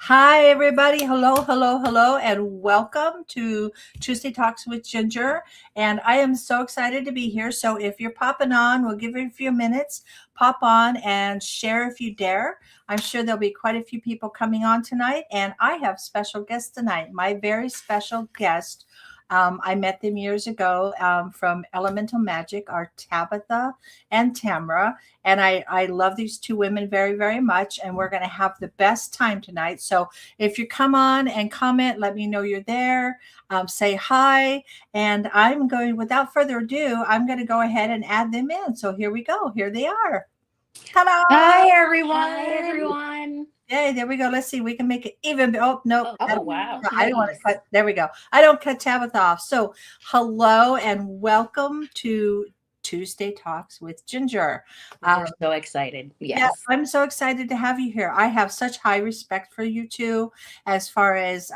Hi, everybody. Hello, hello, hello, and welcome to Tuesday Talks with Ginger. And I am so excited to be here. So, if you're popping on, we'll give you a few minutes. Pop on and share if you dare. I'm sure there'll be quite a few people coming on tonight. And I have special guests tonight. My very special guest. I met them years ago from Elemental Magick, are Tabitha and Tamara. And I love these two women very, very much. And we're going to have the best time tonight. So if you come on and comment, let me know you're there. Say hi. And I'm going, without further ado, I'm going to go ahead and add them in. So here we go. Here they are. Ta-da! Hi, everyone. Hi, everyone. Yay, there we go. Let's see. We can make it even. Oh, no. Oh, wow. I don't want to cut. There we go. I don't cut Tabitha off. So hello and welcome to Tuesday Talks with Ginger. We're so excited. Yes. Yeah, I'm so excited to have you here. I have such high respect for you two as far as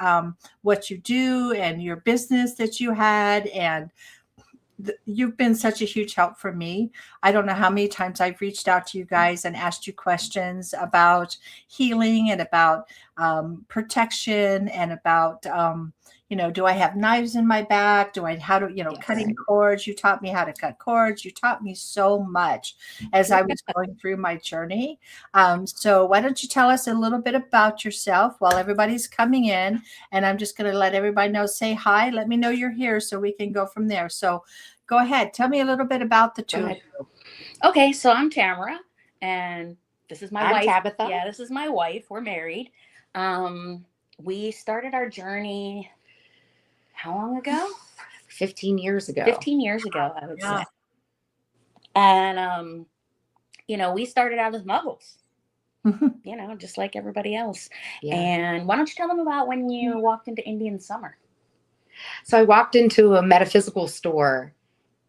what you do and your business that you had. And you've been such a huge help for me. I don't know how many times I've reached out to you guys and asked you questions about healing and about protection and about, do I have knives in my back? How to, Yes. cutting cords. You taught me how to cut cords. You taught me so much as I was going through my journey. So why don't you tell us a little bit about yourself while everybody's coming in? And I'm just going to let everybody know, say hi, let me know you're here so we can go from there. So go ahead. Tell me a little bit about the two of you. Okay, so I'm Tamara, and this is my I'm wife. Tabitha. Yeah, this is my wife. We're married. We started our journey, how long ago? 15 years ago. 15 years ago, I would Yeah. say. And, we started out as muggles, just like everybody else. Yeah. And why don't you tell them about when you walked into Indian Summer? So I walked into a metaphysical store,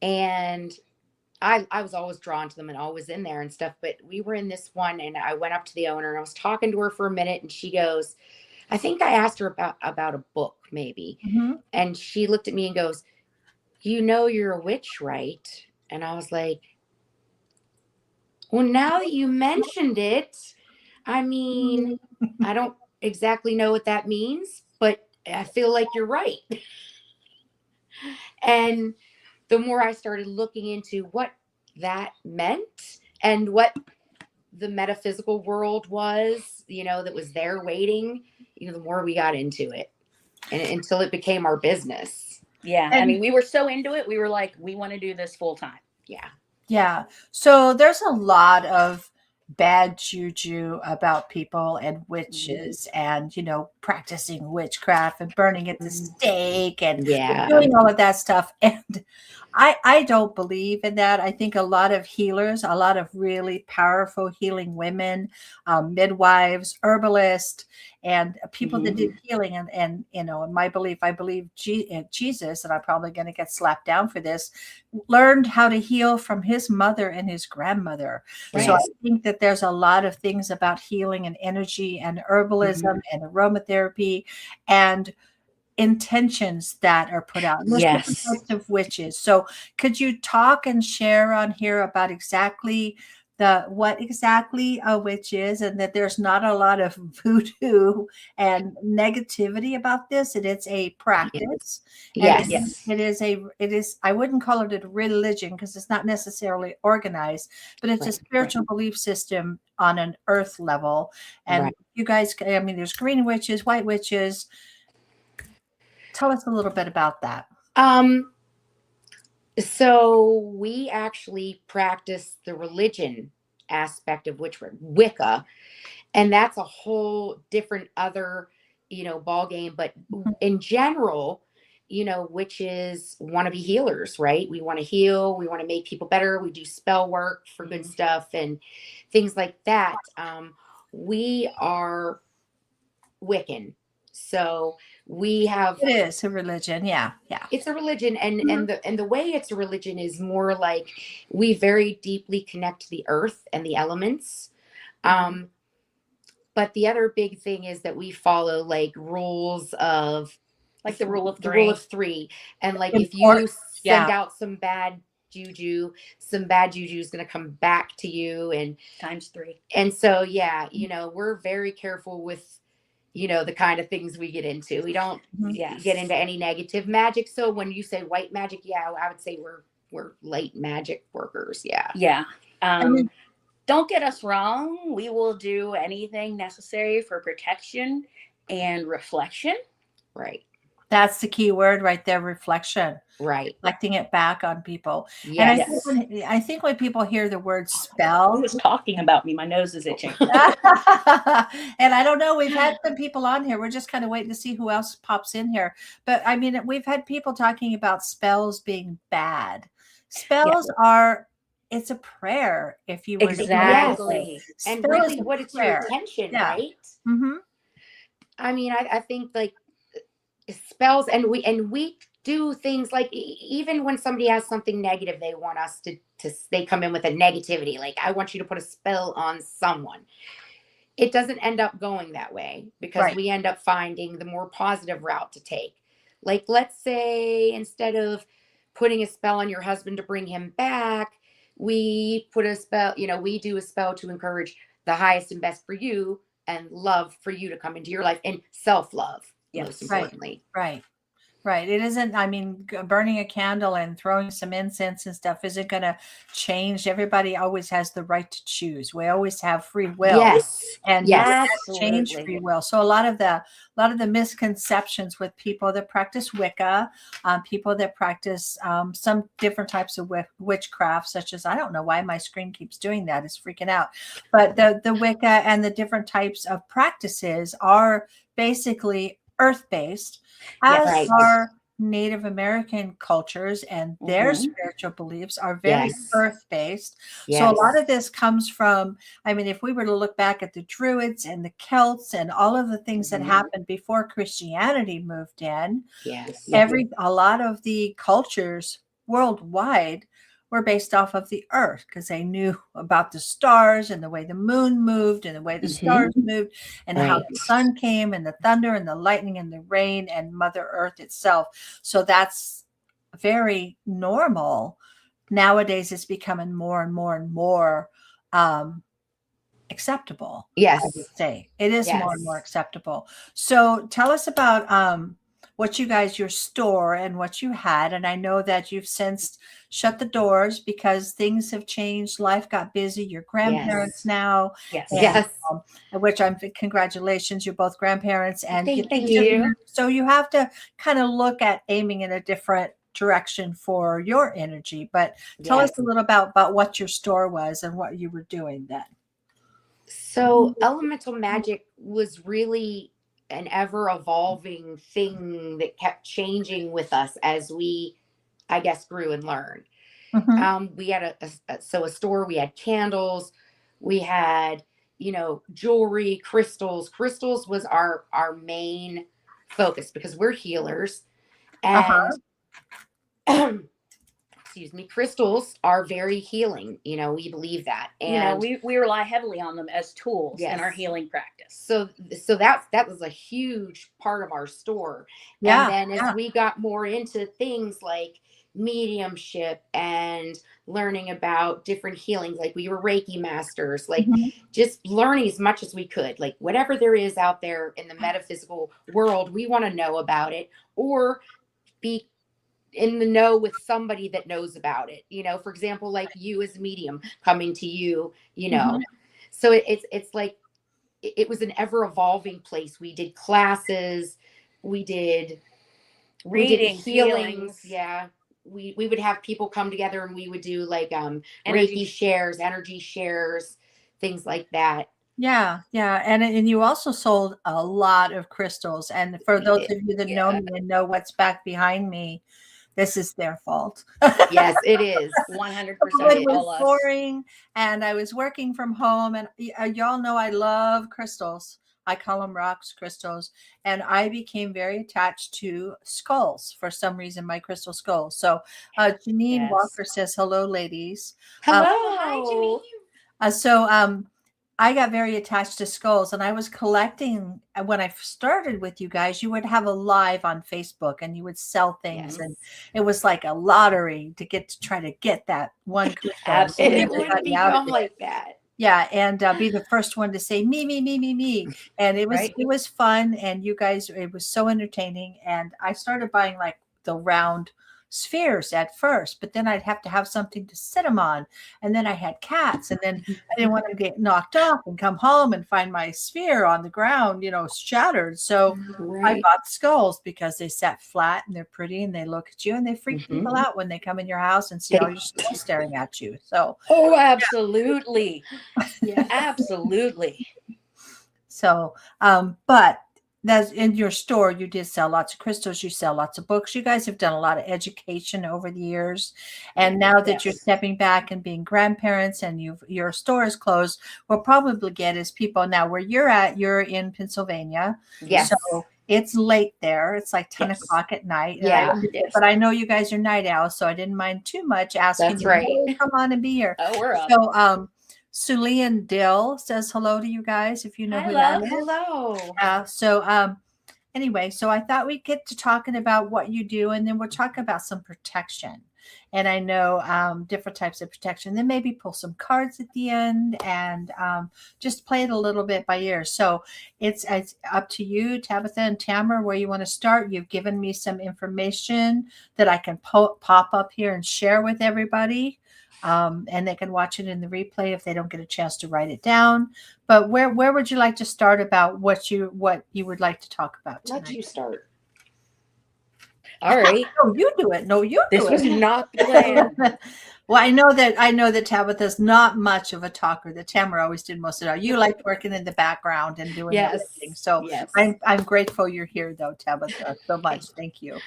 and I was always drawn to them and always in there and stuff. But we were in this one, and I went up to the owner and I was talking to her for a minute, and she goes, I think I asked her about a book maybe. Mhm. And she looked at me and goes, you're a witch, right? And I was like, well, now that you mentioned it, I mean, I don't exactly know what that means, but I feel like you're right. And the more I started looking into what that meant and what the metaphysical world was, that was there waiting, the more we got into it, and until it became our business. Yeah, I mean, we were so into it. We were like, we want to do this full time. Yeah. Yeah. So there's a lot of bad juju about people and witches and, practicing witchcraft and burning at the stake and doing all of that stuff. And I don't believe in that. I think a lot of healers, a lot of really powerful healing women, midwives, herbalists, and people that did healing. And in my belief, I believe Jesus, and I'm probably going to get slapped down for this, learned how to heal from his mother and his grandmother. Right. So I think that there's a lot of things about healing and energy and herbalism and aromatherapy and intentions that are put out. And there's different Yes. types of witches. So could you talk and share on here about exactly what exactly a witch is, and that there's not a lot of voodoo and negativity about this, and it's a practice. Yes. And it is I wouldn't call it a religion because it's not necessarily organized, but it's a spiritual belief system on an earth level. And you guys, I mean, there's green witches, white witches. Tell us a little bit about that. So we actually practice the religion aspect of Wicca, and that's a whole different other, ball game. But in general, witches want to be healers, right? We want to heal. We want to make people better. We do spell work for good stuff and things like that. We are Wiccan. So we have, it is a religion. Yeah. it's a religion, and the way it's a religion is more like we very deeply connect to the earth and the elements. But the other big thing is that we follow like rules of like the rule of three. The rule of three. And like if you send out some bad juju is going to come back to you, and times 3. And so we're very careful with the kind of things we get into. We don't Yes. get into any negative magic. So when you say white magic, yeah, I would say we're light magic workers. Yeah. Yeah. mean- Don't get us wrong. We will do anything necessary for protection and reflection. Right. That's the key word right there, reflection. Right. Reflecting it back on people. Yes. And I think when people hear the word Who spell, was talking about me? My nose is itching. and I don't know, we've had some people on here. We're just kind of waiting to see who else pops in here. But I mean, we've had people talking about spells being bad. Spells are, it's a prayer, if you were to Exactly. And Spell really is a what it's prayer. your intention, Yeah. right? Mm-hmm. I mean, I think like spells, and we do things like even when somebody has something negative, they want us to they come in with a negativity. Like, I want you to put a spell on someone. It doesn't end up going that way, because Right. we end up finding the more positive route to take. Like, let's say instead of putting a spell on your husband to bring him back, we put a spell, we do a spell to encourage the highest and best for you and love for you to come into your life, and self-love, most importantly. Right. It isn't, I mean, burning a candle and throwing some incense and stuff isn't going to change. Everybody always has the right to choose. We always have free will. Yes. And Yes. change free will. So a lot of the misconceptions with people that practice Wicca, people that practice some different types of witchcraft, such as, I don't know why my screen keeps doing that. It's freaking out. But the Wicca and the different types of practices are basically earth-based, as are Native American cultures, and their spiritual beliefs are very earth-based. So a lot of this comes from, I mean, if we were to look back at the Druids and the Celts and all of the things that happened before Christianity moved in, a lot of the cultures worldwide were based off of the earth, because they knew about the stars and the way the moon moved and the way the stars moved, and how the sun came, and the thunder and the lightning and the rain and Mother Earth itself. So that's very normal. Nowadays, it's becoming more and more and more acceptable. Yes. I would say it is more and more acceptable. So tell us about what you guys, your store and what you had. And I know that you've since shut the doors because things have changed. Life got busy. Your grandparents now. Which congratulations, you're both grandparents. And thank you. So you have to kind of look at aiming in a different direction for your energy. But tell us a little about what your store was and what you were doing then. So Elemental Magick was really an ever-evolving thing that kept changing with us as we, I guess, grew and learned. We had a store. We had candles. We had, jewelry, crystals. Crystals was our main focus, because we're healers. And excuse me, crystals are very healing. We believe that. And we rely heavily on them as tools in our healing practice. So that was a huge part of our store. And then as we got more into things like mediumship and learning about different healings, like we were Reiki masters, like just learning as much as we could, like whatever there is out there in the metaphysical world, we want to know about it, or be in the know with somebody that knows about it. For example, like you as a medium coming to you, so it's like, it was an ever evolving place. We did classes, we did healings. Yeah. We would have people come together and we would do like Reiki shares, energy shares, things like that. Yeah. And you also sold a lot of crystals. And for those of you that know me and know what's back behind me, this is their fault. Yes, it is. 100%. It was boring, and I was working from home, and y'all know I love crystals. I call them rocks, crystals, and I became very attached to skulls for some reason, my crystal skulls. So Janine Walker says, hello, ladies. Hello. Hi, Janine. I got very attached to skulls, and I was collecting. When I started with you guys, you would have a live on Facebook and you would sell things. And it was like a lottery to try to get that one crystal. Absolutely. It would become like that. Yeah, and be the first one to say me, me, me, me, me. And Right. it was fun, and you guys, it was so entertaining. And I started buying like the round spheres at first, but then I'd have to have something to sit them on. And then I had cats, and then I didn't want to get knocked off and come home and find my sphere on the ground, shattered. So I Right. bought skulls because they sat flat and they're pretty and they look at you and they freak Mhm. people out when they come in your house and see all your skulls staring at you. So Oh, absolutely. Yeah, absolutely. So, but that's in your store. You did sell lots of crystals. You sell lots of books. You guys have done a lot of education over the years, and now that you're Yes. stepping back and being grandparents, and your store is closed, we'll probably get is people now where you're at. You're in Pennsylvania, Yes. so it's late there. It's like 10 Yes. o'clock at night. Yeah. But I know you guys are night owls, so I didn't mind too much asking That's you, right. "Hey, come on and be here." Oh, we're up. So, Sulian Dill says hello to you guys if you know Hi, who that love. is. Hello. Anyway, so I thought we'd get to talking about what you do, and then we'll talk about some protection. And I know different types of protection. Then maybe pull some cards at the end and just play it a little bit by ear. So it's up to you, Tabitha and Tamara, where you want to start. You've given me some information that I can pop up here and share with everybody. And they can watch it in the replay if they don't get a chance to write it down. But where would you like to start about what you would like to talk about tonight? Let you start. All right. No, you do it. No, you do This it. was not the plan. Well, I know that Tabitha's not much of a talker. That Tamara always did most of it. You liked working in the background and doing Yes. everything. So Yes. I'm grateful you're here, though, Tabitha, so much. Thank you.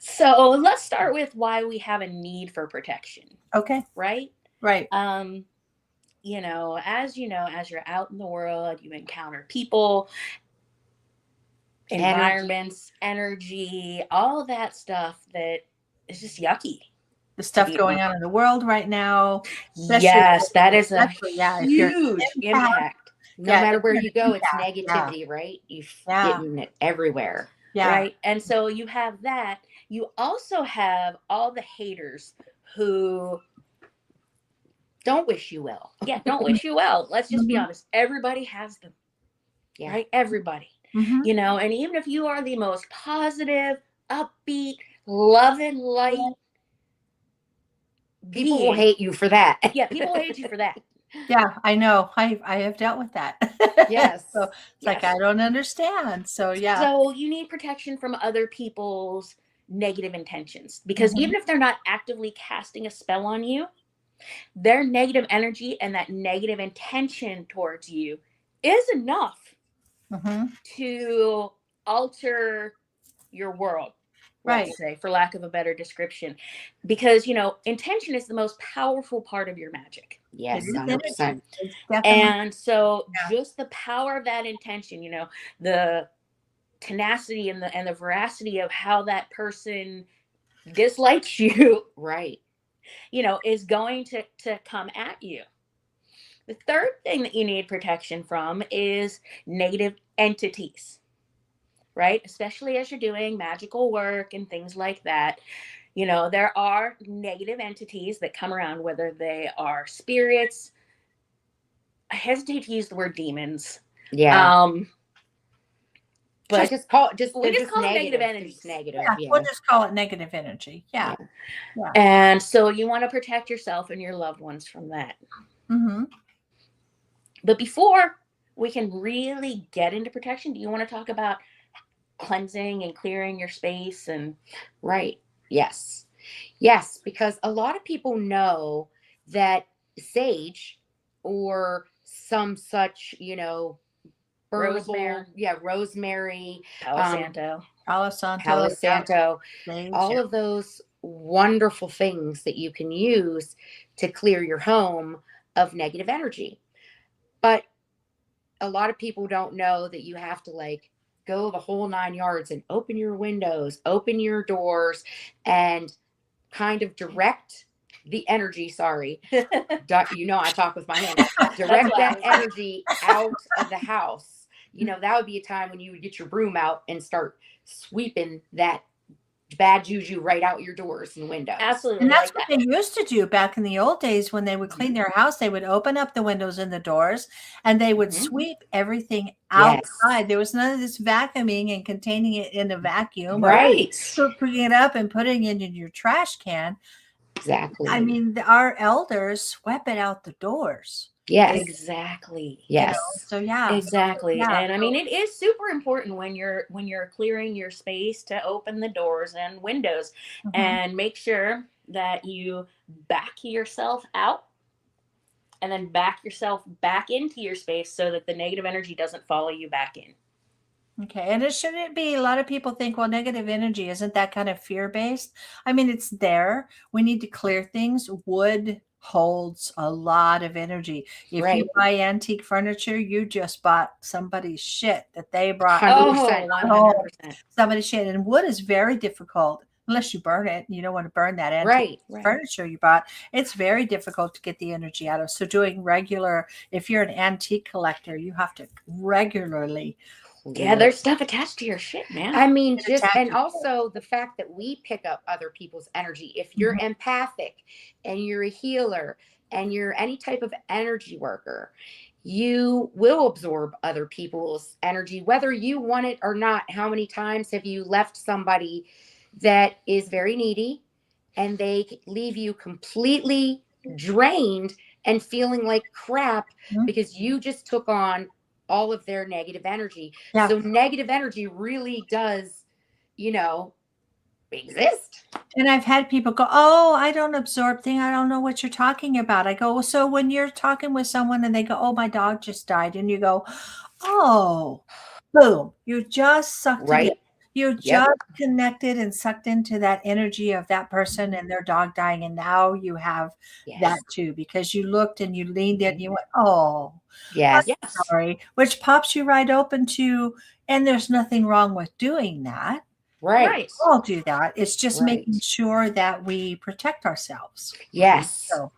So let's start with why we have a need for protection, Okay. right? Right. As you're out in the world, you encounter people, environments, energy, all that stuff that is just yucky. The stuff be going on in the world right now. Yes, that is a especially, yeah, if you're huge impact. No Yeah, matter if where you're you go, it's impact, yeah. negativity, right? You're Yeah. getting it everywhere. Yeah. Right. And so you have that. You also have all the haters who Don't wish you well. don't wish you well. Let's just be Mhm. honest. Everybody has them. Yeah. Right? Everybody. Mhm. And even if you are the most positive, upbeat, loving, light, People will being, hate you for that. Yeah, people hate you for that. Yeah, I know. I have dealt with that. Yes. So it's like, I don't understand. So yeah. So you need protection from other people's negative intentions, because Mhm. even if they're not actively casting a spell on you, their negative energy and that negative intention towards you is enough Mhm. to alter your world, Right. let's say, for lack of a better description. Because, intention is the most powerful part of your magic. Yes, It is 100%. energy. It's definitely And so Yeah. just the power of that intention, the tenacity and the veracity of how that person dislikes you, Right. is going to come at you. The third thing that you need protection from is negative entities, right? Especially as you're doing magical work and things like that. There are negative entities that come around, whether they are spirits. I hesitate to use the word demons. Yeah. But I just call it we just call them negative It's energies. negative. Yeah, Yeah. we'll just call it negative energy. Yeah. And so you want to protect yourself and your loved ones from that. Mm-hmm. But before we can really get into protection, do you want to talk about cleansing and clearing your space? And Right. Yes. Yes, because a lot of people know that or some such, Rosemary. rosemary, Palo Santo. Palo Santo. Palo Santo, Sage, all of those wonderful things that you can use to clear your home of negative energy. But a lot of people don't know that you have to go the whole 9 yards and open your windows, open your doors, and kind of direct the energy. Sorry. I talk with my hands. Direct that energy out of the house. That would be a time when you would get your broom out and start sweeping that bad juju right out your doors and windows. Absolutely. And that's like what they used to do back in the old days when they would clean their house. They would open up the windows and the doors and they would sweep everything outside. There was none of this vacuuming and containing it in a vacuum Right. or putting it up and putting it in your trash can. Exactly. I mean, our elders swept it out the doors. Yes. Exactly. Yes. So yeah. Exactly. Yeah. And I mean, it is super important when you're clearing your space to open the doors and windows and make sure that you back yourself out and then back yourself back into your space so that the negative energy doesn't follow you back in. Okay. And it shouldn't be, a lot of people think, well, negative energy, isn't that kind of fear-based? I mean, it's there. We need to clear things. Wood holds a lot of energy. If you buy antique furniture, you just bought somebody's shit that they brought. 100%. 100%. Somebody's shit. And wood is very difficult unless you burn it. You don't want to burn that antique furniture you bought. It's very difficult to get the energy out of. So doing regular, if you're an antique collector, you have to regularly. Yeah, there's stuff attached to your shit, man. I mean, and also the fact that we pick up other people's energy. If you're empathic and you're a healer and you're any type of energy worker, you will absorb other people's energy, whether you want it or not. How many times have you left somebody that is very needy and they leave you completely drained and feeling like crap because you just took on all of their negative energy. Yeah. So negative energy really does, exist. And I've had people go, oh, I don't absorb things. I don't know what you're talking about. I go, well, so when you're talking with someone and they go, oh, my dog just died. And you go, oh, boom. You just sucked it in. You just connected and sucked into that energy of that person and their dog dying. And now you have that too, because you looked and you leaned in and you went, oh, yes, sorry, which pops you right open to, and there's nothing wrong with doing that. Right. We'll do that. It's just making sure that we protect ourselves. Yes. So,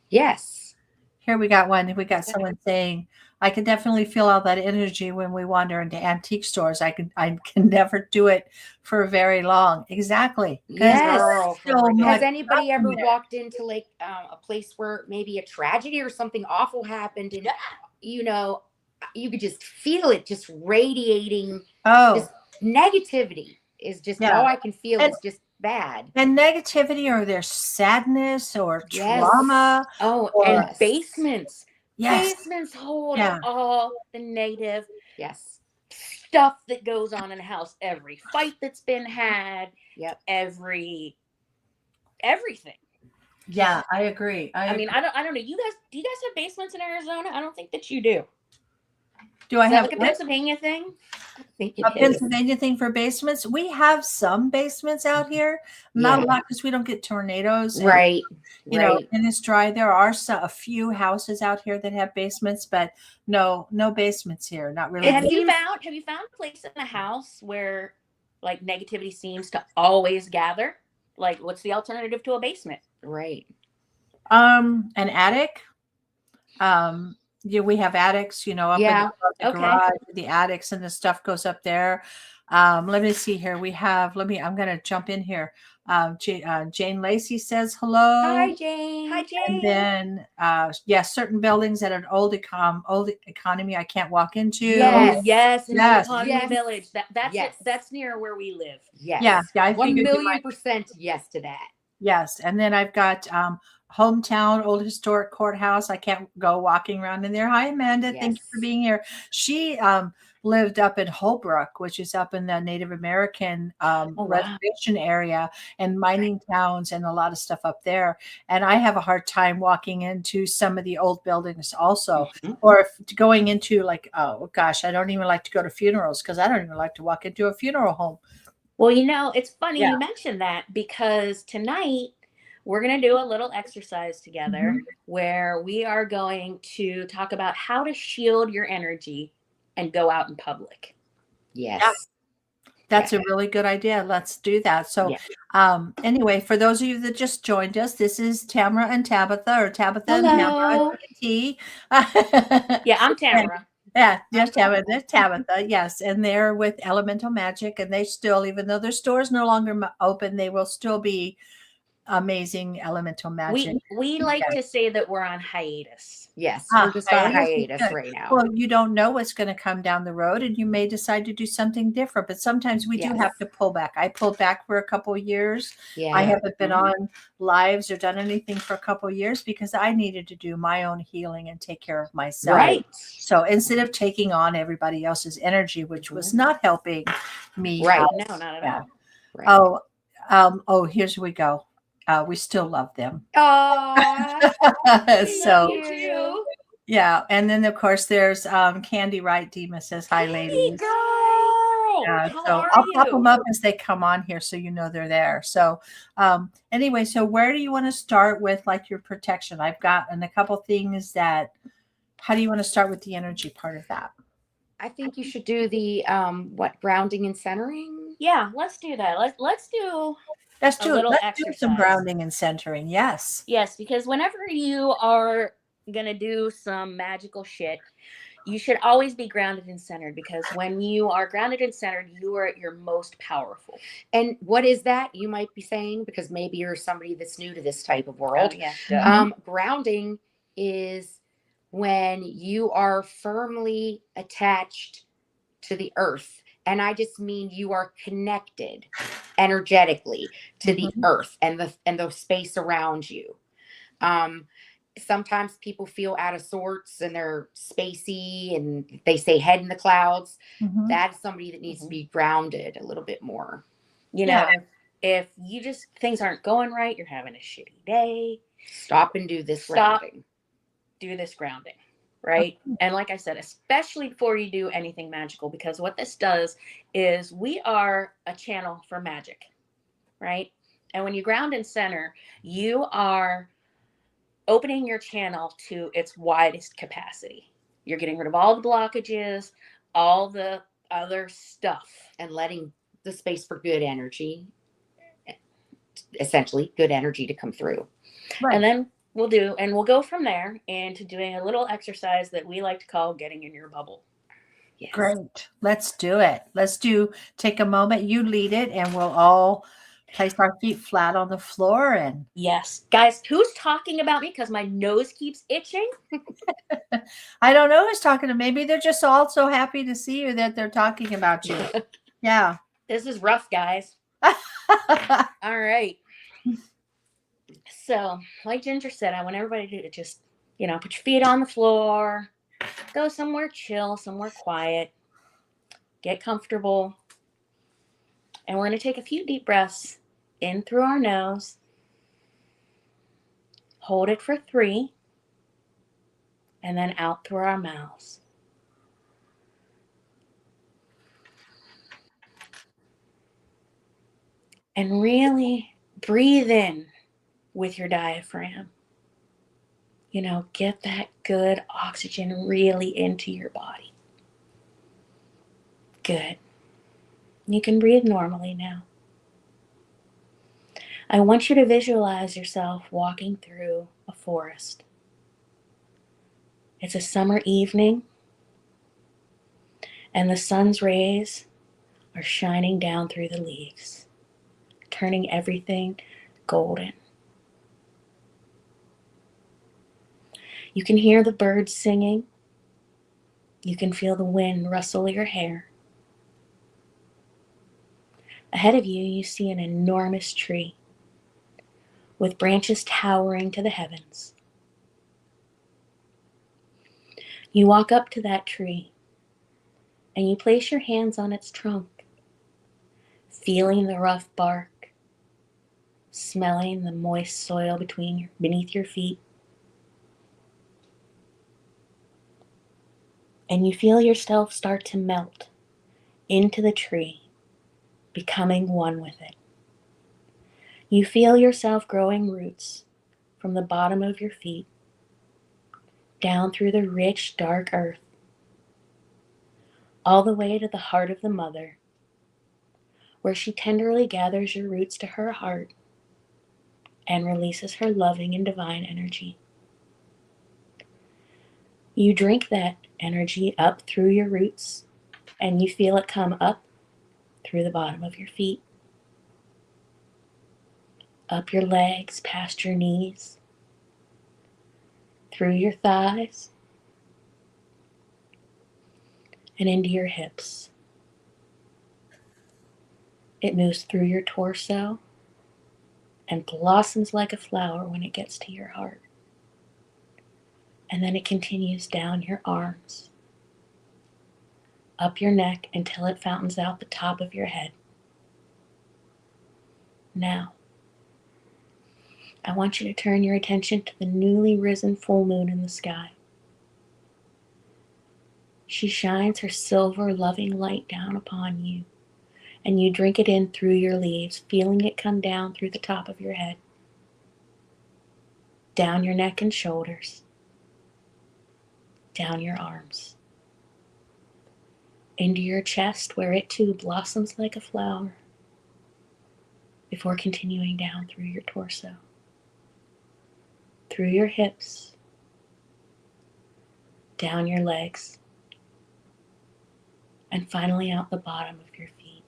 yes. Here we got one. We got someone saying, I can definitely feel all that energy when we wander into antique stores. I can never do it for very long. Exactly. Yes. Has anybody ever walked into like a place where maybe a tragedy or something awful happened and you could just feel it just radiating. Just negativity is just all I can feel. Is just bad. And negativity, or there's sadness or trauma. And basements. Yes. Basements hold all the negative stuff that goes on in the house. Every fight that's been had. Everything. Yeah, I agree. I mean, I don't know. Do you guys have basements in Arizona? I don't think that you do. Do I have like a Pennsylvania thing? A Pennsylvania thing for basements? We have some basements out here, not a lot because we don't get tornadoes. Right. You know, and it's dry. There are a few houses out here that have basements, but no basements here. Not really. Have you found a place in the house where like negativity seems to always gather? Like, what's the alternative to a basement? Right. An attic. Yeah, we have attics, up in the garage, the attics, and the stuff goes up there. Let me see here. I'm going to jump in here. Jane Lacey says hello. Hi, Jane. Hi, Jane. And then, certain buildings at an old economy I can't walk into. Yes. Economy Village. That's near where we live. Yes. Yeah. I 1,000,000% yes to that. Yes. And then I've got hometown, old historic courthouse. I can't go walking around in there. Hi, Amanda. Thank you for being here. She lived up in Holbrook, which is up in the Native American reservation area and mining towns and a lot of stuff up there. And I have a hard time walking into some of the old buildings also, or going into like, oh gosh, I don't even like to go to funerals because I don't even like to walk into a funeral home. Well, it's funny you mentioned that because tonight we're going to do a little exercise together where we are going to talk about how to shield your energy and go out in public. Yes. That's a really good idea. Let's do that. So anyway, for those of you that just joined us, this is Tamara and Tabitha, or Tabitha and Tamara. Yeah, I'm Tamara. Yeah, just Tabitha, yes, and they're with Elemental Magic, and they still, even though their store's no longer open, they will still be amazing Elemental Magic. We like to say that we're on hiatus. Yes, we're just on a hiatus Good. right now. Well, you don't know what's going to come down the road, and you may decide to do something different. But sometimes we do have to pull back. I pulled back for a couple of years. Yeah. I haven't been on lives or done anything for a couple of years because I needed to do my own healing and take care of myself. Right. So instead of taking on everybody else's energy, which was not helping me, Right? No, not at all. Right. Here's we go. We still love them. Oh, So yeah, and then of course there's Candy Wright. Dima says hi, ladies. Girl, So I'll pop them up as they come on here, so you know they're there. So anyway, so where do you want to start with, like, your protection? I've gotten a couple things that. How do you want to start with the energy part of that? I think you should do the grounding and centering. Yeah, let's do that. Let's do some grounding and centering. Yes. Yes, because whenever you are gonna do some magical shit, you should always be grounded and centered, because when you are grounded and centered, you are at your most powerful. And what is that, you might be saying, because maybe you're somebody that's new to this type of world. Grounding is when you are firmly attached to the earth. And I just mean you are connected energetically to the earth and the space around you. Sometimes people feel out of sorts and they're spacey and they say head in the clouds. That's somebody that needs to be grounded a little bit more. You know, if you just, things aren't going right, you're having a shitty day, stop and do this grounding. Do this grounding. Right. And like I said, especially before you do anything magical, because what this does is we are a channel for magic. Right. And when you ground and center, you are opening your channel to its widest capacity. You're getting rid of all the blockages, all the other stuff, and letting the space for good energy, essentially good energy, to come through. Right. And then we'll go from there into doing a little exercise that we like to call getting in your bubble. Yes. Great. Let's do it. Take a moment. You lead it, and we'll all place our feet flat on the floor. And yes, guys, who's talking about me? Because my nose keeps itching. I don't know who's talking to. Maybe they're just all so happy to see you that they're talking about you. Yeah. This is rough, guys. All right. So, like Ginger said, I want everybody to just, put your feet on the floor, go somewhere chill, somewhere quiet, get comfortable. And we're going to take a few deep breaths in through our nose, hold it for 3, and then out through our mouths. And really breathe in with your diaphragm. Get that good oxygen really into your body. Good. You can breathe normally now. I want you to visualize yourself walking through a forest. It's a summer evening, and the sun's rays are shining down through the leaves, turning everything golden. You can hear the birds singing. You can feel the wind rustle your hair. Ahead of you, you see an enormous tree with branches towering to the heavens. You walk up to that tree and you place your hands on its trunk, feeling the rough bark, smelling the moist soil beneath your feet. And you feel yourself start to melt into the tree, becoming one with it. You feel yourself growing roots from the bottom of your feet, down through the rich, dark earth, all the way to the heart of the mother, where she tenderly gathers your roots to her heart and releases her loving and divine energy. You drink that energy up through your roots, and you feel it come up through the bottom of your feet, up your legs, past your knees, through your thighs, and into your hips. It moves through your torso and blossoms like a flower when it gets to your heart. And then it continues down your arms, up your neck until it fountains out the top of your head. Now, I want you to turn your attention to the newly risen full moon in the sky. She shines her silver loving light down upon you, and you drink it in through your leaves, feeling it come down through the top of your head, down your neck and shoulders, down your arms, into your chest where it too blossoms like a flower, before continuing down through your torso, through your hips, down your legs, and finally out the bottom of your feet.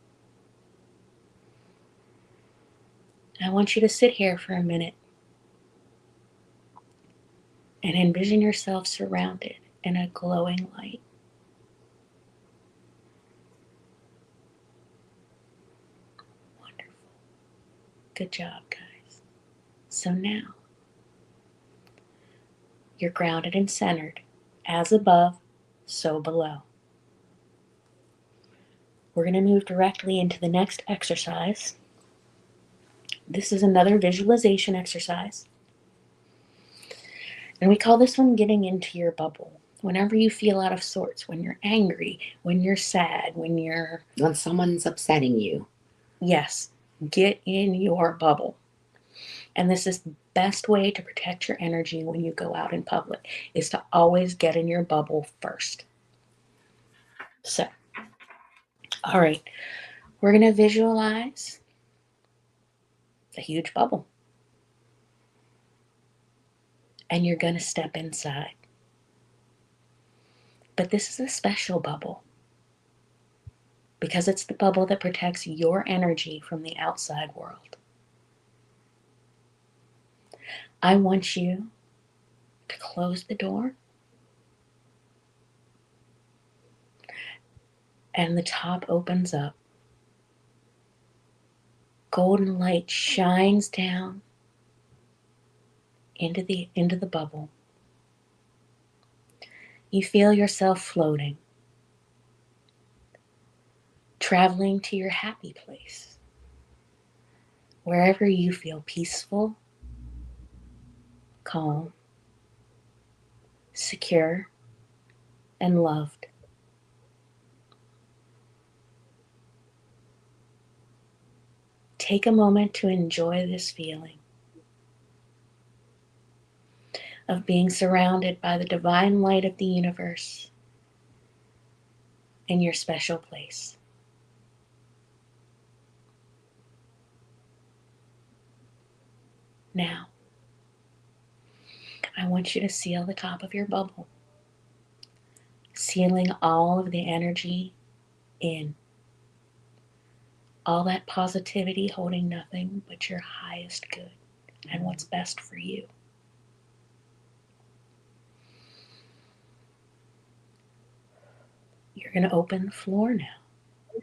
I want you to sit here for a minute and envision yourself surrounded in a glowing light. Wonderful. Good job, guys. So now, you're grounded and centered, as above, so below. We're going to move directly into the next exercise. This is another visualization exercise. And we call this one getting into your bubble. Whenever you feel out of sorts, when you're angry, when you're sad, When someone's upsetting you. Yes, get in your bubble. And this is the best way to protect your energy when you go out in public, is to always get in your bubble first. So, all right, we're going to visualize a huge bubble. And you're going to step inside. But this is a special bubble, because it's the bubble that protects your energy from the outside world. I want you to close the door, and the top opens up. Golden light shines down into the bubble. You feel yourself floating, traveling to your happy place, wherever you feel peaceful, calm, secure, and loved. Take a moment to enjoy this feeling of being surrounded by the divine light of the universe in your special place. Now, I want you to seal the top of your bubble, sealing all of the energy in. All that positivity holding nothing but your highest good and what's best for you. You're going to open the floor now,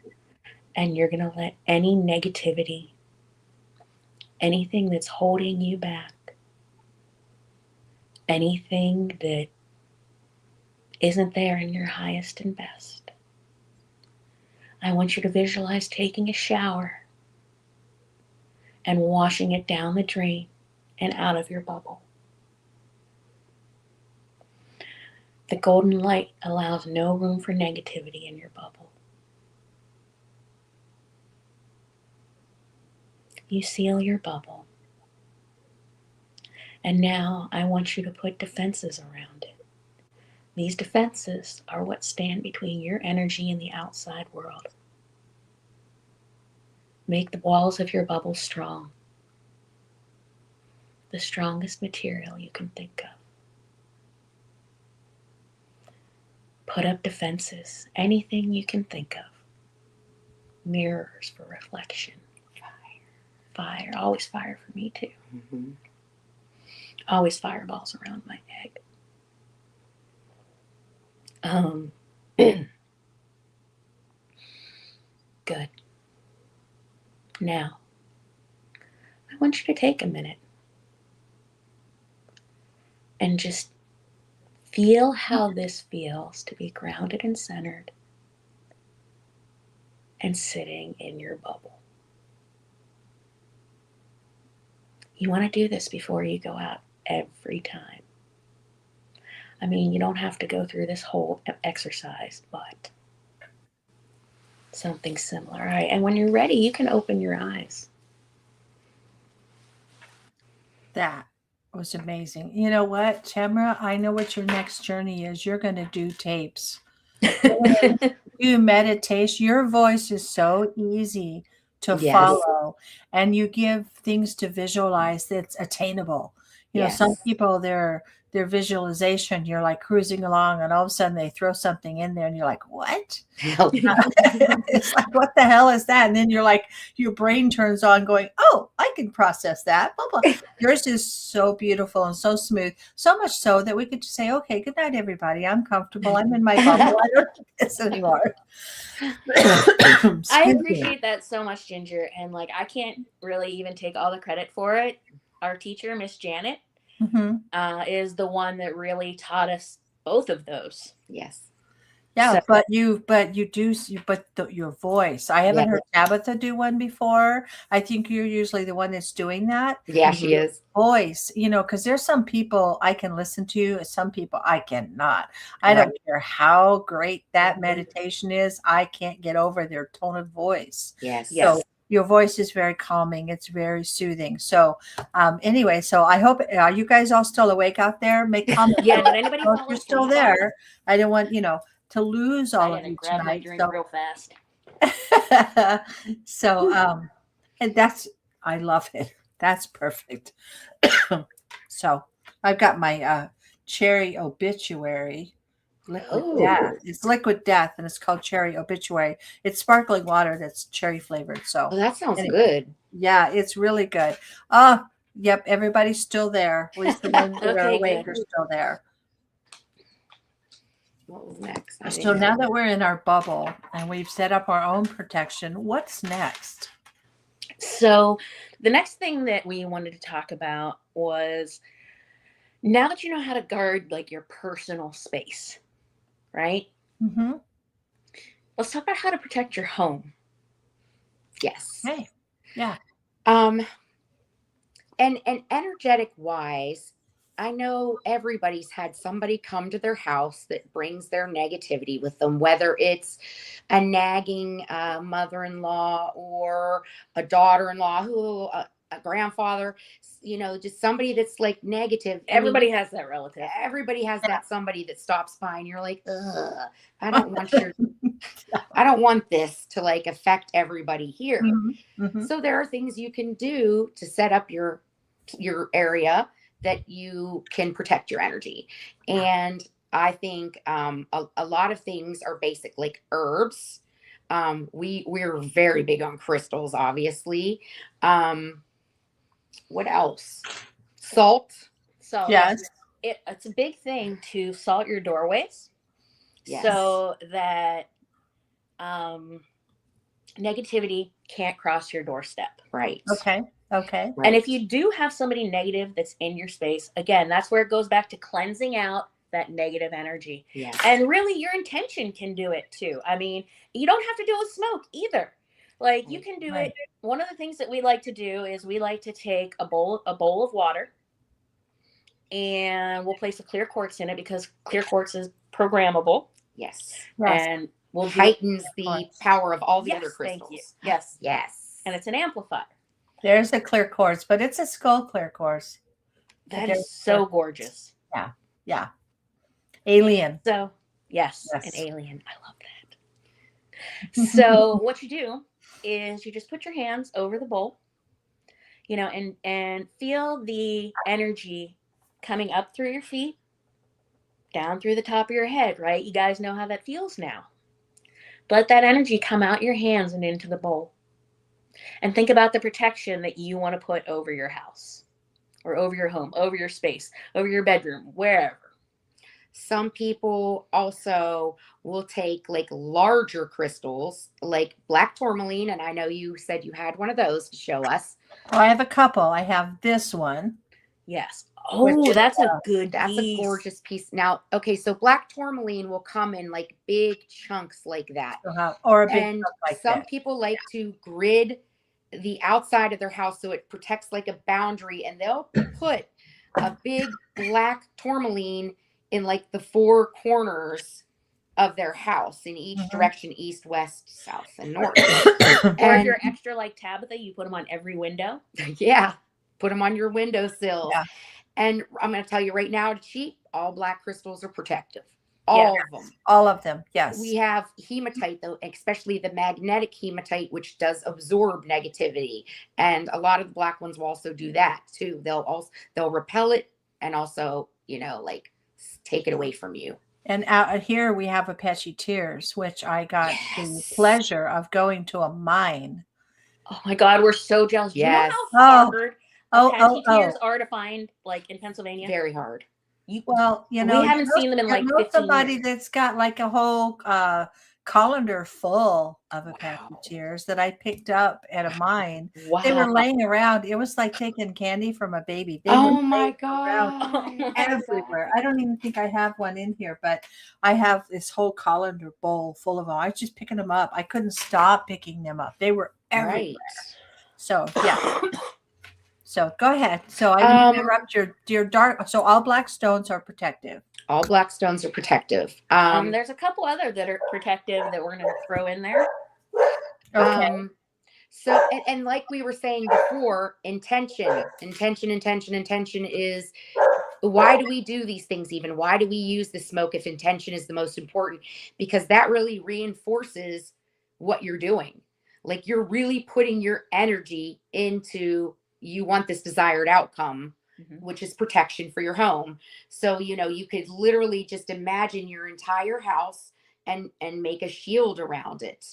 and you're going to let any negativity, anything that's holding you back, anything that isn't there in your highest and best, I want you to visualize taking a shower and washing it down the drain and out of your bubble. The golden light allows no room for negativity in your bubble. You seal your bubble. And now I want you to put defenses around it. These defenses are what stand between your energy and the outside world. Make the walls of your bubble strong, the strongest material you can think of. Put up defenses, anything you can think of. Mirrors for reflection. Fire. Always fire for me too. Mm-hmm. Always fireballs around my egg. Good. Now, I want you to take a minute and just feel how this feels to be grounded and centered and sitting in your bubble. You want to do this before you go out every time. I mean, you don't have to go through this whole exercise, but something similar. All right. And when you're ready, you can open your eyes. That was amazing. You know what, Tamara? I know what your next journey is. You're going to do tapes. You meditation. Your voice is so easy to Yes. follow, and you give things to visualize that's attainable. You know, Yes. some people their visualization, you're like cruising along, and all of a sudden they throw something in there, and you're like, "What?" It's like, "What the hell is that?" And then you're like, your brain turns on, going, "Oh, I can process that." Blah blah. Yours is so beautiful and so smooth, so much so that we could just say, "Okay, good night, everybody. I'm comfortable. I'm in my bubble. I don't do this anymore." I appreciate that so much, Ginger. And like, I can't really even take all the credit for it. Our teacher, Miss Janet, is the one that really taught us both of those. Yes. Yeah, So- but your voice. I haven't heard Tabitha do one before. I think you're usually the one that's doing that. Yeah, she is. Voice, because there's some people I can listen to, some people I cannot. I don't care how great that meditation is. I can't get over their tone of voice. Yes. So your voice is very calming. It's very soothing. So anyway, so I hope, are you guys all still awake out there? Make comments. Yeah, did anybody If fall you're still asleep? there, I don't want, to lose all I of gotta you grab my tonight. drink real fast. So and I love it. That's perfect. So I've got my cherry obituary. Liquid death. It's liquid death, and it's called cherry obituary. It's sparkling water that's cherry flavored. So that sounds good. Yeah, it's really good. Yep, everybody's still there. At least the ones that are awake are still there. What was next? So now that we're in our bubble and we've set up our own protection, what's next? So the next thing that we wanted to talk about was, now that you know how to guard like your personal space, right? Mm-hmm. Let's talk about how to protect your home. Yes. Hey. Yeah. And energetic wise, I know everybody's had somebody come to their house that brings their negativity with them, whether it's a nagging mother-in-law or a daughter-in-law, a grandfather, just somebody that's like negative. Everybody has that relative. Everybody has that somebody that stops by and you're like, ugh, I don't want this to like affect everybody here. Mm-hmm. So there are things you can do to set up your area that you can protect your energy. And I think a lot of things are basic, like herbs. We're very big on crystals, obviously. What else? Salt. So yes, it's a big thing to salt your doorways, so that negativity can't cross your doorstep. Right. Okay. Right. And if you do have somebody negative that's in your space, again, that's where it goes back to cleansing out that negative energy. Yes. And really, your intention can do it too. I mean, you don't have to do it with smoke either. Like, you can do it. One of the things that we like to do is we like to take a bowl of water, and we'll place a clear quartz in it, because clear quartz is programmable. Yes. And heightens the power of all the other crystals. Thank you. Yes. Yes. And it's an amplifier. There's a clear quartz, but it's a skull clear quartz. That is so gorgeous. Yeah. Alien. So, yes, an alien. I love that. So what you do is you just put your hands over the bowl, and feel the energy coming up through your feet down through the top of your head, right? You guys know how that feels now. Let that energy come out your hands and into the bowl. And think about the protection that you want to put over your house or over your home, over your space, over your bedroom, wherever. Some people also will take like larger crystals, like black tourmaline. And I know you said you had one of those to show us. Well, I have a couple. I have this one. Yes. Which Oh, is, that's a good That's piece. a gorgeous piece. Now, okay, so black tourmaline will come in like big chunks like that. or a big And cup like some this. people like to grid the outside of their house so it protects like a boundary, and they'll put a big black tourmaline in like the four corners of their house in each direction, east, west, south, and north. Or if you're extra like Tabitha, you put them on every window. Yeah, put them on your windowsills. Yeah. And I'm going to tell you right now, to cheat, all black crystals are protective. All of them. All of them, yes. We have hematite, though, especially the magnetic hematite, which does absorb negativity. And a lot of the black ones will also do that too. They'll repel it and also, like take it away from you. And out here we have Apache Tears, which I got the pleasure of going to a mine. Oh my God, we're so jealous. Yes. Do you know how hard Oh, Apache Tears are to find, like in Pennsylvania? Very hard. Well, we haven't seen them in like 15 somebody years. that's got like a whole colander full of Apache Tears that I picked up at a mine. Wow. They were laying around. It was like taking candy from a baby. They Oh were my God. everywhere. I don't even think I have one in here, but I have this whole colander bowl full of them. I was just picking them up. I couldn't stop picking them up. They were everywhere. Right. So yeah. So go ahead. So I didn't interrupt your dark. So all black stones are protective. All black stones are protective. There's a couple other that are protective that we're going to throw in there. Okay. So, and like we were saying before, intention is, why do we do these things even? Why do we use the smoke if intention is the most important? Because that really reinforces what you're doing. Like you're really putting your energy into, you want this desired outcome, which is protection for your home. So, you could literally just imagine your entire house and make a shield around it.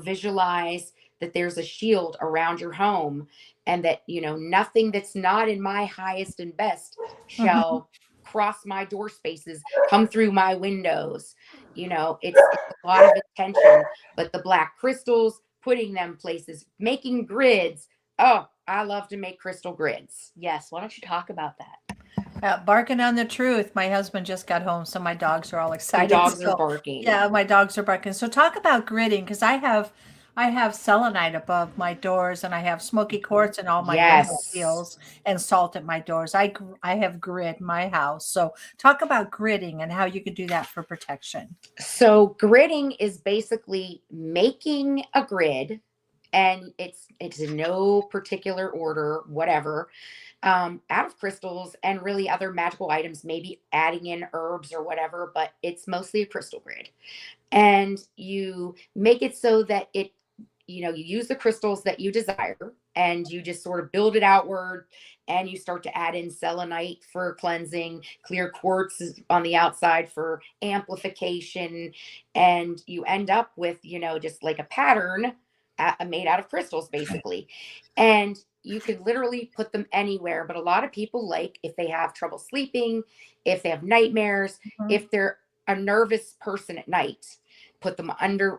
Visualize that there's a shield around your home, and that, nothing that's not in my highest and best shall cross my door spaces, come through my windows. It's a lot of attention, but the black crystals, putting them places, making grids. Oh, I love to make crystal grids. Yes. Why don't you talk about that? Barking on the truth. My husband just got home, so my dogs are all excited. Your dogs are barking. Yeah, my dogs are barking. So talk about gridding, because I have selenite above my doors, and I have smoky quartz in all my window seals, and salt at my doors. I have grid my house. So talk about gridding and how you can do that for protection. So gridding is basically making a grid, and it's in no particular order, whatever, out of crystals and really other magical items, maybe adding in herbs or whatever, but it's mostly a crystal grid. And you make it so that it, you use the crystals that you desire, and you just sort of build it outward, and you start to add in selenite for cleansing, clear quartz on the outside for amplification, and you end up with, just like a pattern made out of crystals, basically. And you could literally put them anywhere, but a lot of people, like if they have trouble sleeping, if they have nightmares, if they're a nervous person at night, put them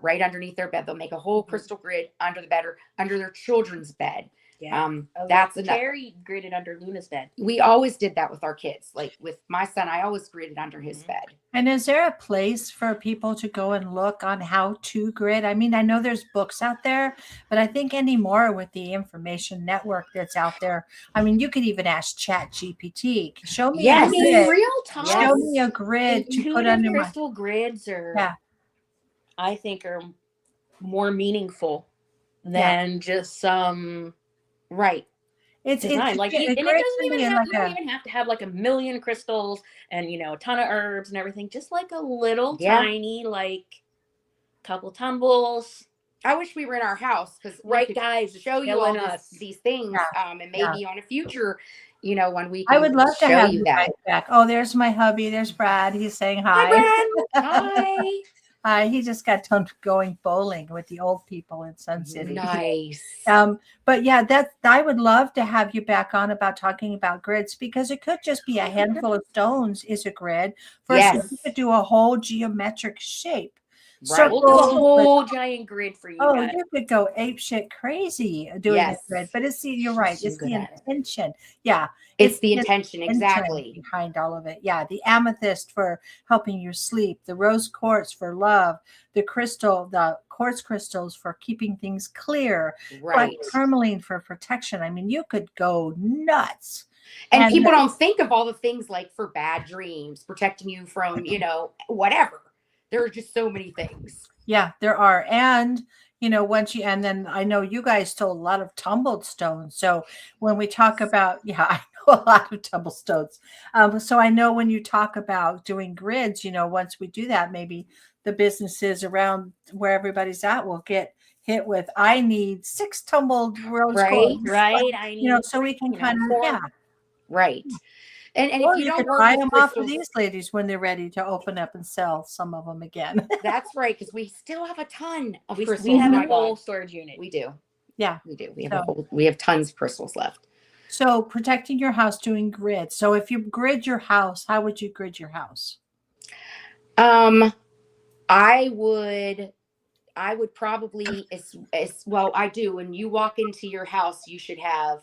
right underneath their bed. They'll make a whole crystal grid under the bed or under their children's bed. Yeah. That's enough. Terry gridded under Luna's bed. We always did that with our kids. Like with my son, I always gridded under his bed. And is there a place for people to go and look on how to grid? I mean, I know there's books out there, but I think anymore with the information network that's out there, I mean, you could even ask Chat GPT. Show me Yes, a grid. in real time. Show me a grid to put under my crystal grids I think are more meaningful than just some right. It's design. Like it doesn't even have, you don't even have to have like a million crystals and a ton of herbs and everything. Just like a little tiny, like couple tumbles. I wish we were in our house, because guys, show you all us these things, and maybe on a future when we I can would love to show have you you that. guys back. Oh, there's my hubby. There's Brad. He's saying Hi, hi. Brad. Hi. Hi. He just got done going bowling with the old people in Sun City. Nice. But yeah, that I would love to have you back on about talking about grids, because it could just be a handful of stones is a grid versus Yes. you could do a whole geometric shape. Right. We'll do a Circles, whole giant grid for you oh, guys. you could go apeshit crazy doing Yes. a grid. But you're right. She's It's the good at it. intention. Yeah. It's the intention, exactly. Behind all of it. Yeah. The amethyst for helping you sleep, the rose quartz for love, the quartz crystals for keeping things clear, Right. black tourmaline for protection. I mean, you could go nuts. And people don't think of all the things like for bad dreams, protecting you from, whatever. There are just so many things. Yeah, there are. And, and then I know you guys told a lot of tumbled stones. So when we talk about, I know a lot of tumbled stones. So I know when you talk about doing grids, once we do that, maybe the businesses around where everybody's at will get hit with, I need 6 tumbled rose quartz. Right. I need, so we can kind of, Right. And or if you don't could work buy with them crystals, off of these ladies when they're ready to open up and sell some of them again. That's right, because we still have a ton of we crystals. have Oh a my whole God. storage unit. We do. Yeah. We do. We have tons of crystals left. So protecting your house, doing grid. So if you grid your house, how would you grid your house? I would probably, as well, I do. When you walk into your house, you should have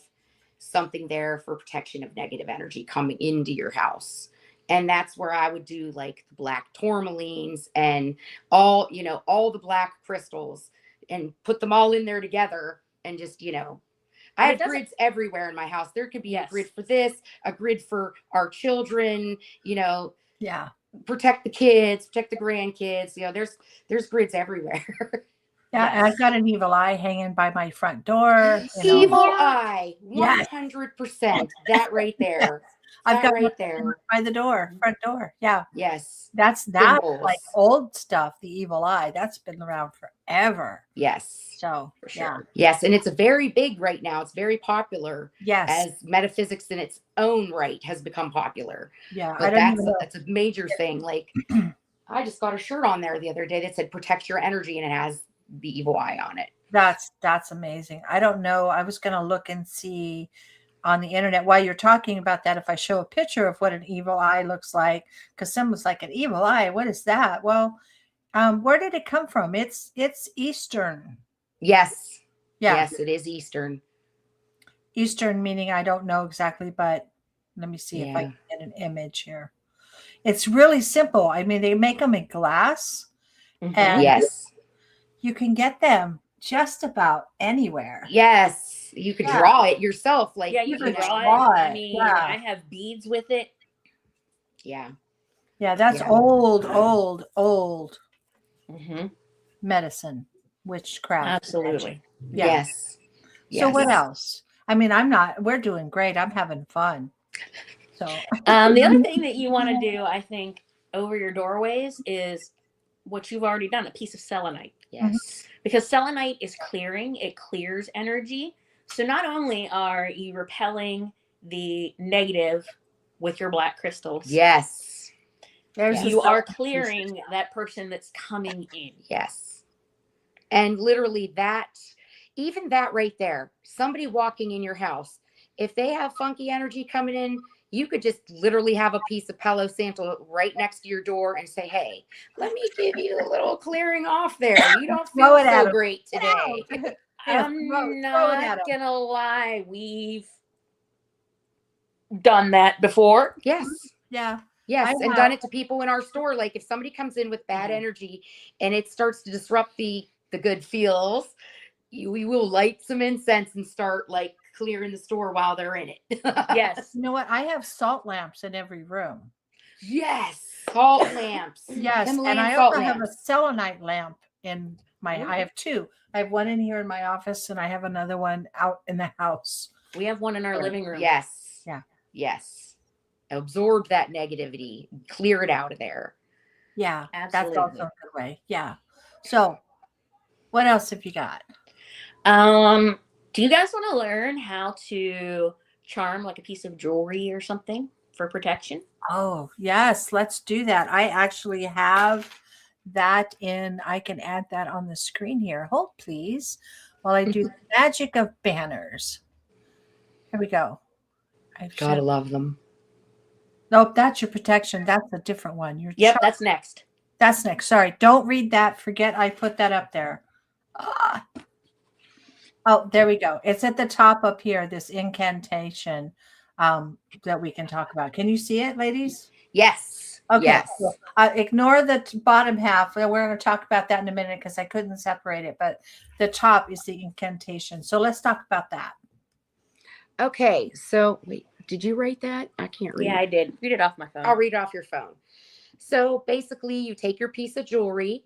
something there for protection of negative energy coming into your house. And that's where I would do like the black tourmalines and all the black crystals, and put them all in there together, and just, I have grids everywhere in my house. There could be a grid for this, a grid for our children, Yeah. protect the kids, protect the grandkids. There's grids everywhere. Yeah. And I've got an evil eye hanging by my front door. Evil eye, 100%. That right there. I've got right there by the door, front door. Yeah. Yes. That's Symbols. like old stuff. The evil eye, that's been around forever. Yes. So for sure. Yes. And it's very big right now. It's very popular. Yes. As metaphysics in its own right has become popular. Yeah. But that's a major thing. Like I just got a shirt on there the other day that said protect your energy, and it has the evil eye on it. That's amazing. I don't know. I was going to look and see on the internet while you're talking about that, if I show a picture of what an evil eye looks like, because someone's like, an evil eye, what is that? Well, where did it come from? It's Eastern. Yes. Yeah. Yes, it is Eastern. Eastern meaning I don't know exactly, but let me see if I can get an image here. It's really simple. I mean, they make them in glass, and yes, you can get them just about anywhere. Yes, you could draw it yourself. Like you can draw it. I mean, I have beads with it. Yeah. Yeah, that's old medicine, witchcraft. Absolutely. Yes. So what else? I mean, we're doing great. I'm having fun. So the other thing that you want to do, I think, over your doorways is what you've already done, a piece of selenite. Yes. Because selenite is clearing, it clears energy. So not only are you repelling the negative with your black crystals. Yes. You are clearing that person that's coming in. Yes. And literally even that right there, somebody walking in your house, if they have funky energy coming in, you could just literally have a piece of Palo Santo right next to your door and say, hey, let me give you a little clearing off there. You don't feel so great today. I'm not gonna lie, we've done that before. Yes. Yeah. Yes, and done it to people in our store. Like if somebody comes in with bad energy and it starts to disrupt the good feels, we will light some incense and start like clearing the store while they're in it. Yes. You know what? I have salt lamps in every room. Yes. Salt lamps. Yes. Himalayan and I also have a selenite lamp in I have two. I have one in here in my office and I have another one out in the house. We have one in our living room. Yes. Yeah. Yes. Absorb that negativity. Clear it out of there. Yeah. Absolutely. That's also a good way. Yeah. So what else have you got? Do you guys want to learn how to charm, like a piece of jewelry or something for protection. Oh, yes, let's do that. I actually have that I can add that on the screen here. Hold, please, while I do the magic of banners. Here we go. Gotta love them. Nope, that's your protection. That's a different one. Yep, that's next. That's next. Sorry, don't read that. Forget I put that up there. Oh, there we go. It's at the top up here, this incantation that we can talk about. Can you see it, ladies? Yes. Okay. Yes. So, ignore the bottom half. We're going to talk about that in a minute because I couldn't separate it. But the top is the incantation. So let's talk about that. Okay. So wait, did you write that? I can't read. Yeah, I did. Read it off my phone. I'll read it off your phone. So basically, you take your piece of jewelry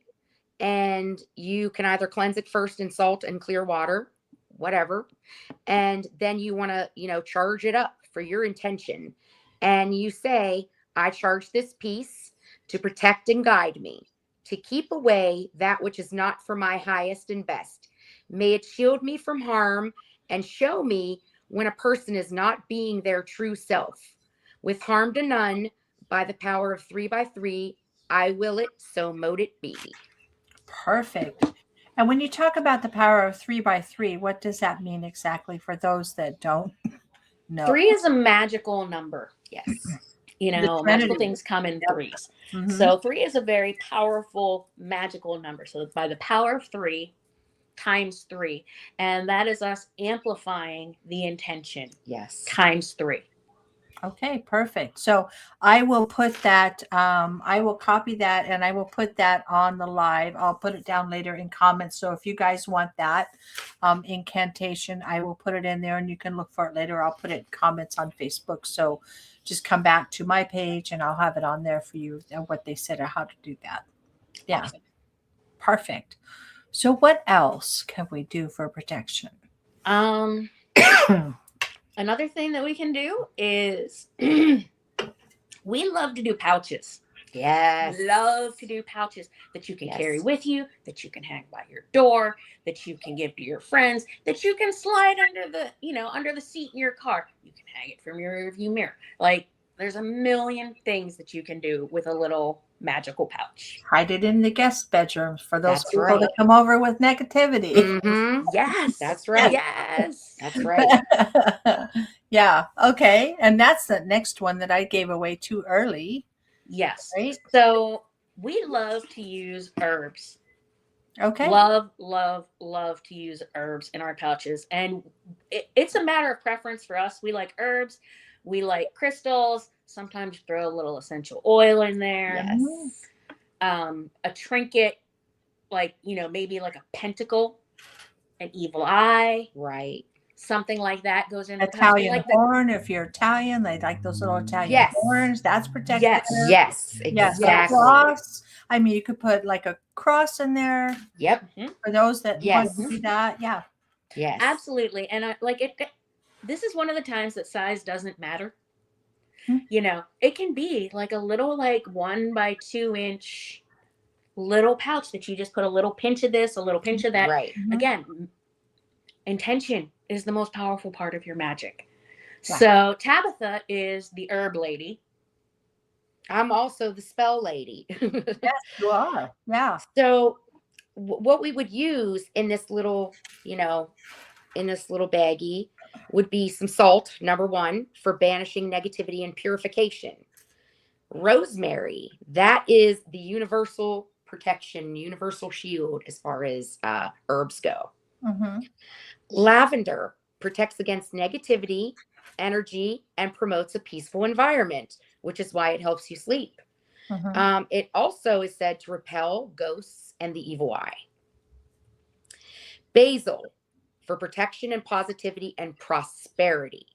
and you can either cleanse it first in salt and clear water, whatever. And then you want to, charge it up for your intention. And you say, I charge this piece to protect and guide me, to keep away that which is not for my highest and best. May it shield me from harm and show me when a person is not being their true self. With harm to none, by the power of 3 by 3, I will it, so mote it be. Perfect. And when you talk about the power of 3 by 3, what does that mean exactly for those that don't know? 3 is a magical number. Yes. Magical things come in threes. Mm-hmm. So 3 is a very powerful magical number. So by the power of 3 times 3, and that is us amplifying the intention. Yes. Times 3. Okay, perfect. So I will put that, I will copy that and I will put that on the live. I'll put it down later in comments. So if you guys want that incantation, I will put it in there and you can look for it later. I'll put it in comments on Facebook. So just come back to my page and I'll have it on there for you and what they said or how to do that. Yeah, awesome. Perfect. So what else can we do for protection? Another thing that we can do is we love to do pouches. Yes. Love to do pouches that you can carry with you, that you can hang by your door, that you can give to your friends, that you can slide under the seat in your car. You can hang it from your rearview mirror. Like, there's a million things that you can do with a little magical pouch. Hide it in the guest bedrooms for those people that come over with negativity. Mm-hmm. Yes. That's right. Yes. That's right. Yeah. Okay. And that's the next one that I gave away too early. Yes. Right. So we love to use herbs. Okay. Love to use herbs in our pouches. And it's a matter of preference for us. We like herbs. We like crystals. Sometimes throw a little essential oil in there. Yes. A trinket, maybe like a pentacle, an evil eye. Right. Something like that goes in. Italian horn. If you're Italian, they like those little Italian horns. That's protected. Yes. Exactly. Cross. I mean, you could put like a cross in there. Yep. For those that want to do that. Yeah. Yes. Absolutely. And this is one of the times that size doesn't matter. It can be like a little 1 by 2 inch little pouch that you just put a little pinch of this, a little pinch of that. Right. Again, intention is the most powerful part of your magic. Yeah. So Tabitha is the herb lady. I'm also the spell lady. Yes, you are. Yeah. So what we would use in this little, baggie would be some salt, number 1, for banishing negativity and purification. Rosemary, that is the universal protection, universal shield as far as herbs go. Mm-hmm. Lavender protects against negativity, energy, and promotes a peaceful environment, which is why it helps you sleep. Mm-hmm. It also is said to repel ghosts and the evil eye. Basil, for protection and positivity and prosperity.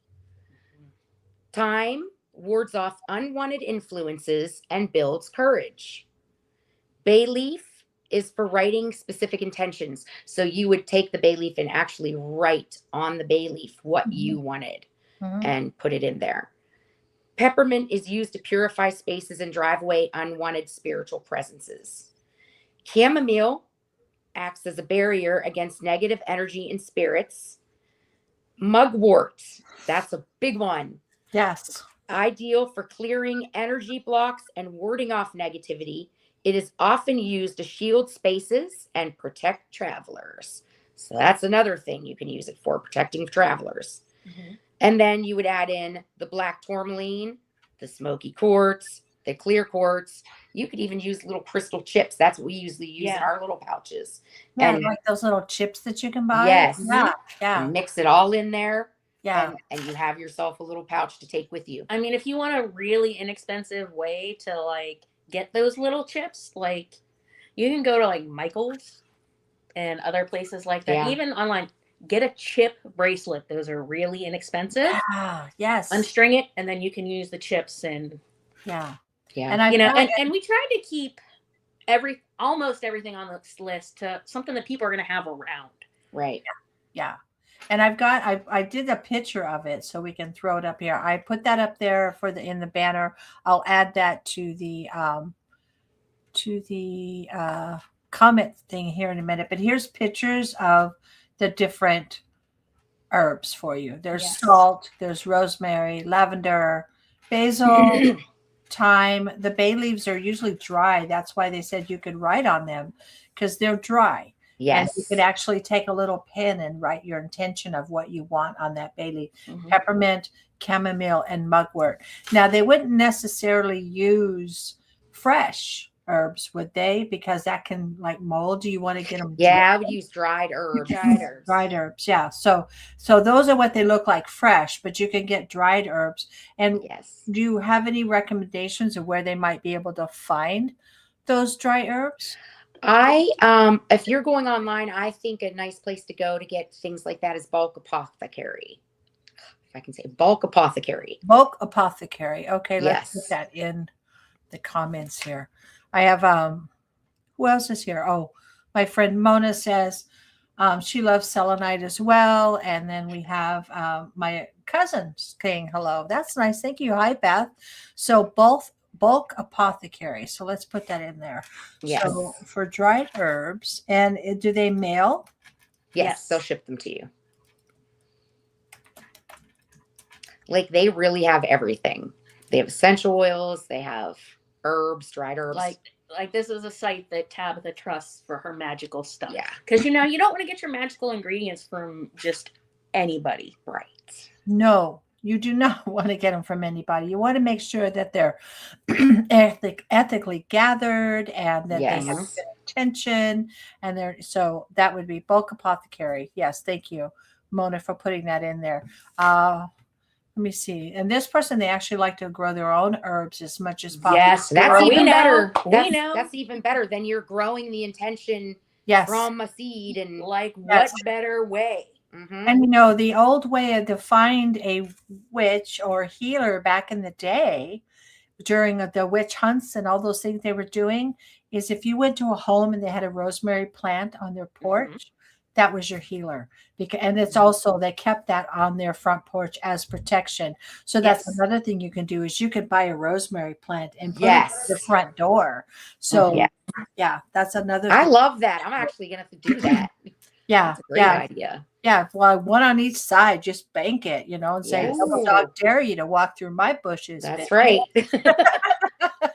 Thyme wards off unwanted influences and builds courage. Bay leaf is for writing specific intentions. So you would take the bay leaf and actually write on the bay leaf what you wanted and put it in there. Peppermint is used to purify spaces and drive away unwanted spiritual presences. Chamomile acts as a barrier against negative energy and spirits. Mugwort That's a big one. Yes. Ideal for clearing energy blocks and warding off negativity. It is often used to shield spaces and protect travelers. So that's another thing you can use it for, protecting travelers. Mhm. And then you would add in the black tourmaline, the smoky quartz, the clear quartz. You could even use little crystal chips. That's what we usually use in Yeah. our little pouches. Yeah, And like those little chips that you can buy. yes, Yeah. Yeah. and mix it all in there. Yeah. And you have yourself a little pouch to take with you. I mean, if you want a really inexpensive way to like get those little chips, like you can go to like Michael's and other places like that. Yeah. Even online, get a chip bracelet. Those are really inexpensive. Ah, yes. Unstring it, and then you can use the chips, and Yeah. Yeah. And I you know, and we try to keep almost everything on this list to something that people are going to have around. Right. yeah. And I did a picture of it so we can throw it up here. I put that up there in the banner. I'll add that to the comment thing here in a minute. But here's pictures of the different herbs for you. There's Yes. salt, there's rosemary, lavender, basil, thyme. The bay leaves are usually dry. That's why they said you could write on them, because they're dry. Yes. And you could actually take a little pen and write your intention of what you want on that bay leaf. Mhm. Peppermint, chamomile, and mugwort. Now, they wouldn't necessarily use fresh herbs, would they? Because that can like mold. Do you want to get them? Yeah, I would use dried herbs. Dried herbs, yeah. So those are what they look like fresh, but you can get dried herbs. And Yes. do you have any recommendations of where they might be able to find those dry herbs? If you're going online, I think a nice place to go to get things like that is Bulk Apothecary. If I can say Bulk Apothecary. Bulk Apothecary. Okay, let's Yes. put that in the comments here. I have who else is here? Oh, my friend Mona says she loves selenite as well. And then we have my cousin saying hello. That's nice. Thank you. Hi, Beth. So bulk apothecary. So let's put that in there. Yes. So for dried herbs, and do they mail? Yes, Yes. they'll ship them to you. Like they really have everything. They have essential oils, they have herbs, dried herbs. Like this is a site that Tabitha trusts for her magical stuff. Yeah. Because you don't want to get your magical ingredients from just anybody. Right. No, you do not want to get them from anybody. You want to make sure that they're ethically gathered and that they have Yes. good intention. And so that would be bulk apothecary. Yes, thank you, Mona, for putting that in there. Let me see. And this person, they actually like to grow their own herbs as much as possible. Yes, That's we even know. better. We know. That's even better than you're growing the intention Yes. from a seed and Like, Yes. what better way? Mhm. And the old way to find a witch or healer back in the day during the witch hunts and all those things they were doing is if you went to a home and they had a rosemary plant on their porch, that was your healer. And it's also, they kept that on their front porch as protection. So that's Yes. another thing you can do is you could buy a rosemary plant and put it Yes. at the front door. So Yeah. yeah, that's another I thing. love that. I'm actually gonna have to do that. Yeah. That's a great Yeah. idea. Yeah, well, one on each side, just bank it, and say, Yes. double dog dare you to walk through my bushes. That's bitch." right.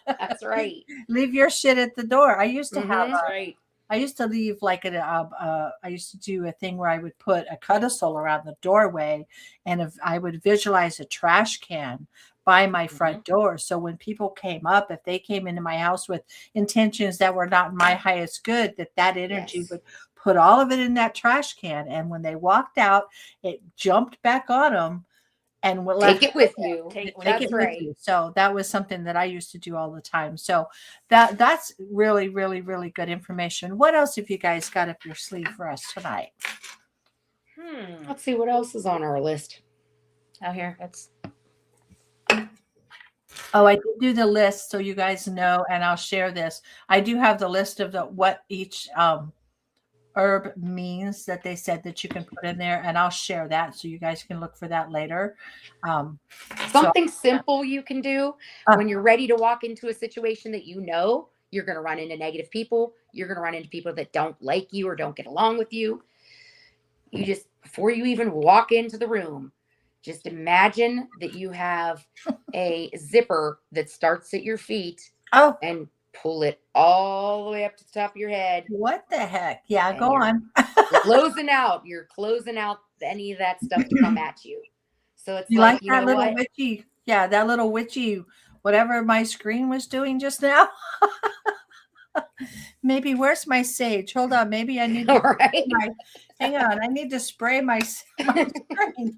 That's right. Leave your shit at the door. I used to have, Mhm. That's right. I used to leave like I used to do a thing where I would put a codicil around the doorway, and if I would visualize a trash can by my front door. So when people came up, if they came into my house with intentions that were not my highest good, that energy Yes. would put all of it in that trash can. And when they walked out, it jumped back on them and Take it with you. Take it with That's you. right. So that was something that I used to do all the time. So that's really, really, really good information. What else have you guys got up your sleeve for us tonight? Let's see what else is on our list. Out here. That's Oh, I did do the list so you guys know, and I'll share this. I do have the list of what each herb means that they said that you can put in there, and I'll share that so you guys can look for that later. Something simple you can do Uh. when you're ready to walk into a situation that you're going to run into negative people. You're going to run into people that don't like you or don't get along with you. You just, before you even walk into the room, Just imagine that you have a zipper that starts at your feet Oh, and pull it all the way up to the top of your head. what the heck? Yeah, And go you're on. closing out. You're closing out any of that stuff to come at you. So it's You like, like you that know little what? witchy? Yeah, that little witchy, whatever my screen was doing just now. Maybe where's my sage? Hold on. Maybe I need to All right. hang on. I need to spray my screen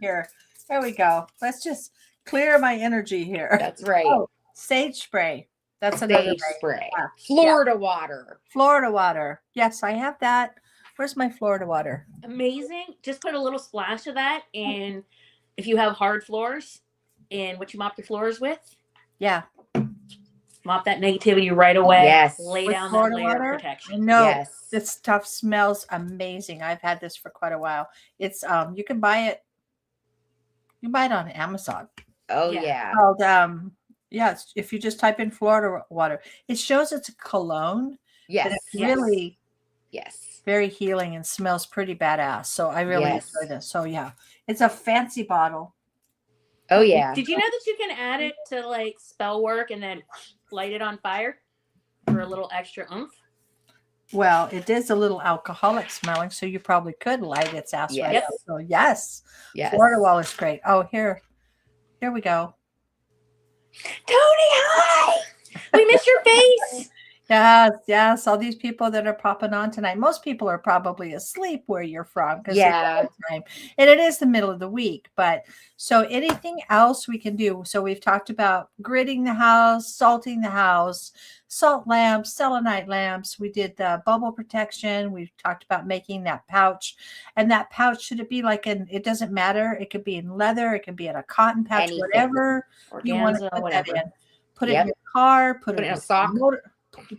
here. There we go. Let's just clear my energy here. That's right. Oh, sage spray. That's another Sage way. spray. Yeah. Florida water. Florida water. Yes, I have that. Where's my Florida water? Amazing. Just put a little splash of that in if you have hard floors in what you mop your floors with. Yeah. Mop that negativity right away. Yes. Lay With down that Florida layer water? of protection. I know. Yes. This stuff smells amazing. I've had this for quite a while. It's you can buy it. You can buy it on Amazon. Oh, Yeah. yeah. Called if you just type in Florida water, it shows it's a cologne. Yes. And it's Yes. really Yes. very healing and smells pretty badass. So I really Yes. enjoy this. So yeah, it's a fancy bottle. Oh, yeah. Did you know that you can add it to like spell work and then light it on fire for a little extra oomph? Well, it is a little alcoholic smelling, so you probably could light its ass right Yes. up. So yes, Yes. Florida water is great. Oh, here we go. Tony, hi! We missed your face. Yes. All these people that are popping on tonight. Most people are probably asleep where you're from because Yeah. it's time, and it is the middle of the week. But so anything else we can do? So we've talked about gridding the house, salting the house, salt lamps, selenite lamps. We did the bubble protection. We've talked about making that pouch, and that pouch should it be like it doesn't matter. It could be in leather. It could be in a cotton pouch, Anything. whatever you want to Organza, put whatever. that in. Put it in Yep. your car. Put it in in a sock.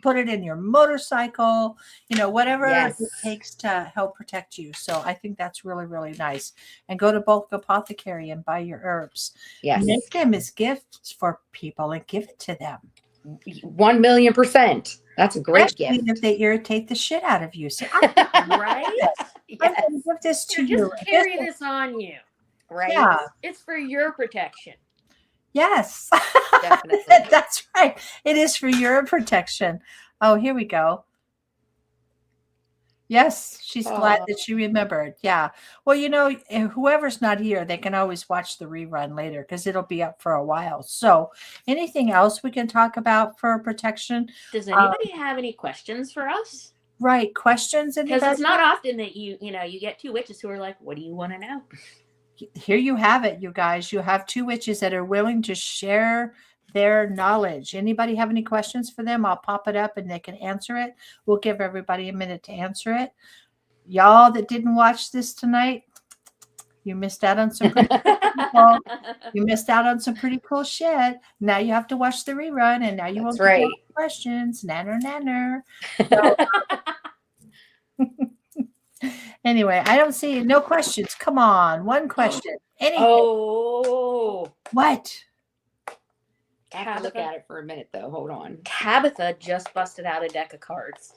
put it in your motorcycle, whatever Yes. it takes to help protect you. So I think that's really, really nice. And go to Bulk Apothecary and buy your herbs. Yes. Make them as gifts for people and give it to them. 1,000,000%. That's a great Especially gift. if they irritate the shit out of you. Say, Right? I'm Yes. going to give this to Here, you. just carry this on you. Right? Yeah. It's for your protection. Yes. Definitely. That's right. It is for your protection. Oh, here we go. Yes, she's glad that she remembered. Yeah. Well, whoever's not here, they can always watch the rerun later because it'll be up for a while. So anything else we can talk about for protection? Does anybody have any questions for us? Right. Questions? Because it's not often that you get two witches who are like, what do you want to know? Here you have it, you guys. You have two witches that are willing to share their knowledge. Anybody have any questions for them? I'll pop it up and they can answer it. We'll give everybody a minute to answer it. Y'all that didn't watch this tonight, you missed out on some pretty cool, you missed out on some pretty cool shit. Now you have to watch the rerun and now you won't That's right. get questions. Nanner. Anyway, I don't see no questions. Come on, one question. Anything. Oh, What? I have to look at it for a minute, though. Hold on. Tabitha just busted out a deck of cards.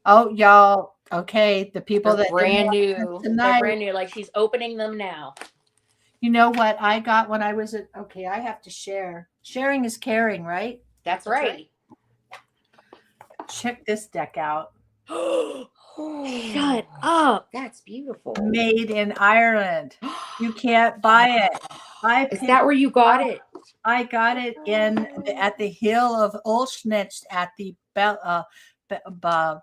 Oh, y'all. Okay, the people They're that brand new. They're tonight. brand new. Like she's opening them now. You know what I got when I was okay, I have to share. Sharing is caring, right? That's right. Check this deck out. Shut up. That's beautiful. Made in Ireland. You can't buy it. Is that where you got it? I got it at the hill of Ulsnitz at the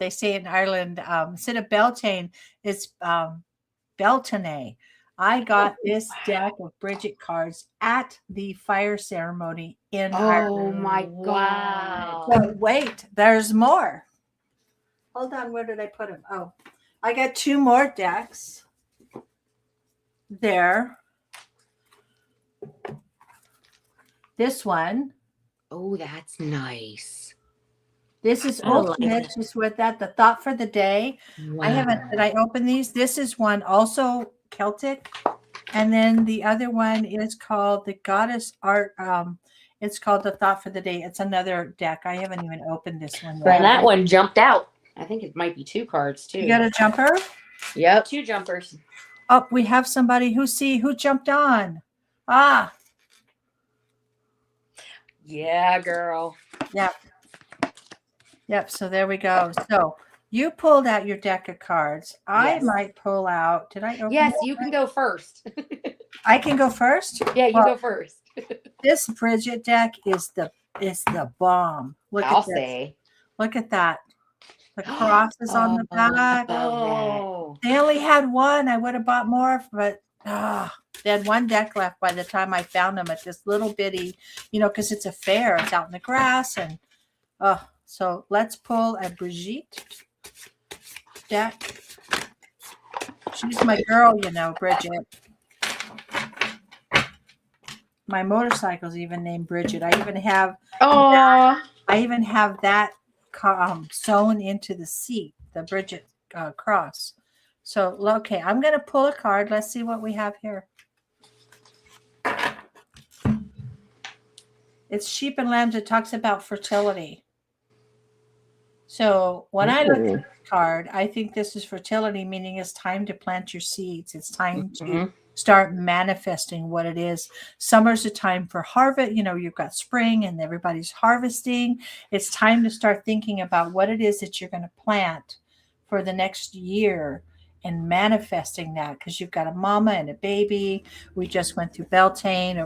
they say in Ireland, instead of Beltane, it's Beltane. I got this deck of Bridget cards at the fire ceremony in Ireland. Oh my Wow. God. But wait, there's more. Hold on, where did I put them? Oh, I got two more decks there. This one. Oh, that's nice. This is I like ultimate. it. Just with that, the thought for the day. Wow. I haven't. Did I open these? This is one also Celtic, and then the other one is called the Goddess Art. It's called the Thought for the Day. It's another deck. I haven't even opened this one yet. And that one jumped out. I think it might be two cards too. You got a jumper? Yep. Two jumpers. Oh, we have somebody who jumped on. Ah, Yeah, girl. yep. Yep. So there we go. So you pulled out your deck of cards. I Yes. might pull out. Did I open Yes, it? you can go first. I can go first? Yeah, you Well, go first. this Bridget deck is the bomb. Look I'll at this. say. Look at that. The cross is on the back. Oh. They only had one. I would have bought more, but they had one deck left by the time I found them at this little bitty, because it's a fair. It's out in the grass. And so let's pull a Brigitte deck. She's my girl, Bridget. My motorcycle's even named Bridget. I even have that sewn into the seat, the Bridget cross. So, okay, I'm going to pull a card. Let's see what we have here. It's Sheep and Lambs. It talks about fertility. So when I look at this card, I think this is fertility, meaning it's time to plant your seeds. It's time to start manifesting what it is. Summer's a time for harvest. You've got spring and everybody's harvesting. It's time to start thinking about what it is that you're going to plant for the next year and manifesting that, because you've got a mama and a baby. We just went through Beltane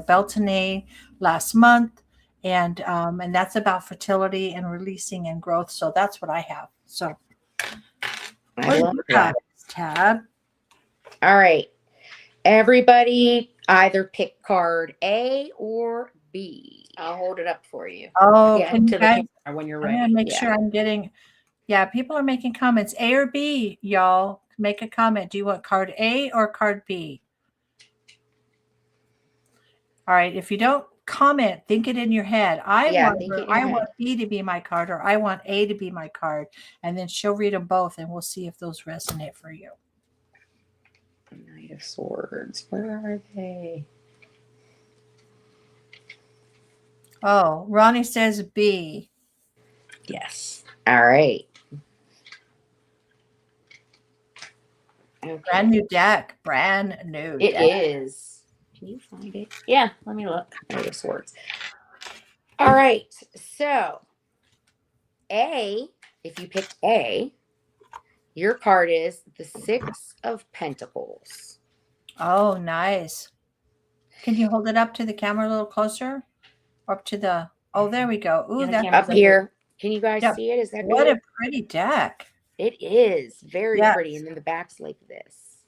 last month. And that's about fertility and releasing and growth. So that's what I have. So I love that. Tab. All right. Everybody either pick card A or B. I'll hold it up for you. Oh, Yeah, can to you the guys, camera when you're I'm ready. going to make sure I'm getting, people are making comments. A or B, y'all. Make a comment. Do you want card A or card B? All right. If you don't comment, think it in your head. I want B to be my card, or I want A to be my card. And then she'll read them both, and we'll see if those resonate for you. Knight of Swords. Where are they? Oh, Ronnie says B. Yes. All right. Okay. Brand new deck. Brand new deck. It is. Can you find it? Yeah, let me look. Knight of Swords. All right. So, A, if you picked A, your card is the Six of Pentacles. Oh, nice. Can you hold it up to the camera a little closer? Up to the, there we go. Ooh, that's up here. Can you guys see it? Is that what good? a pretty deck. It is very pretty. And then the back's like this.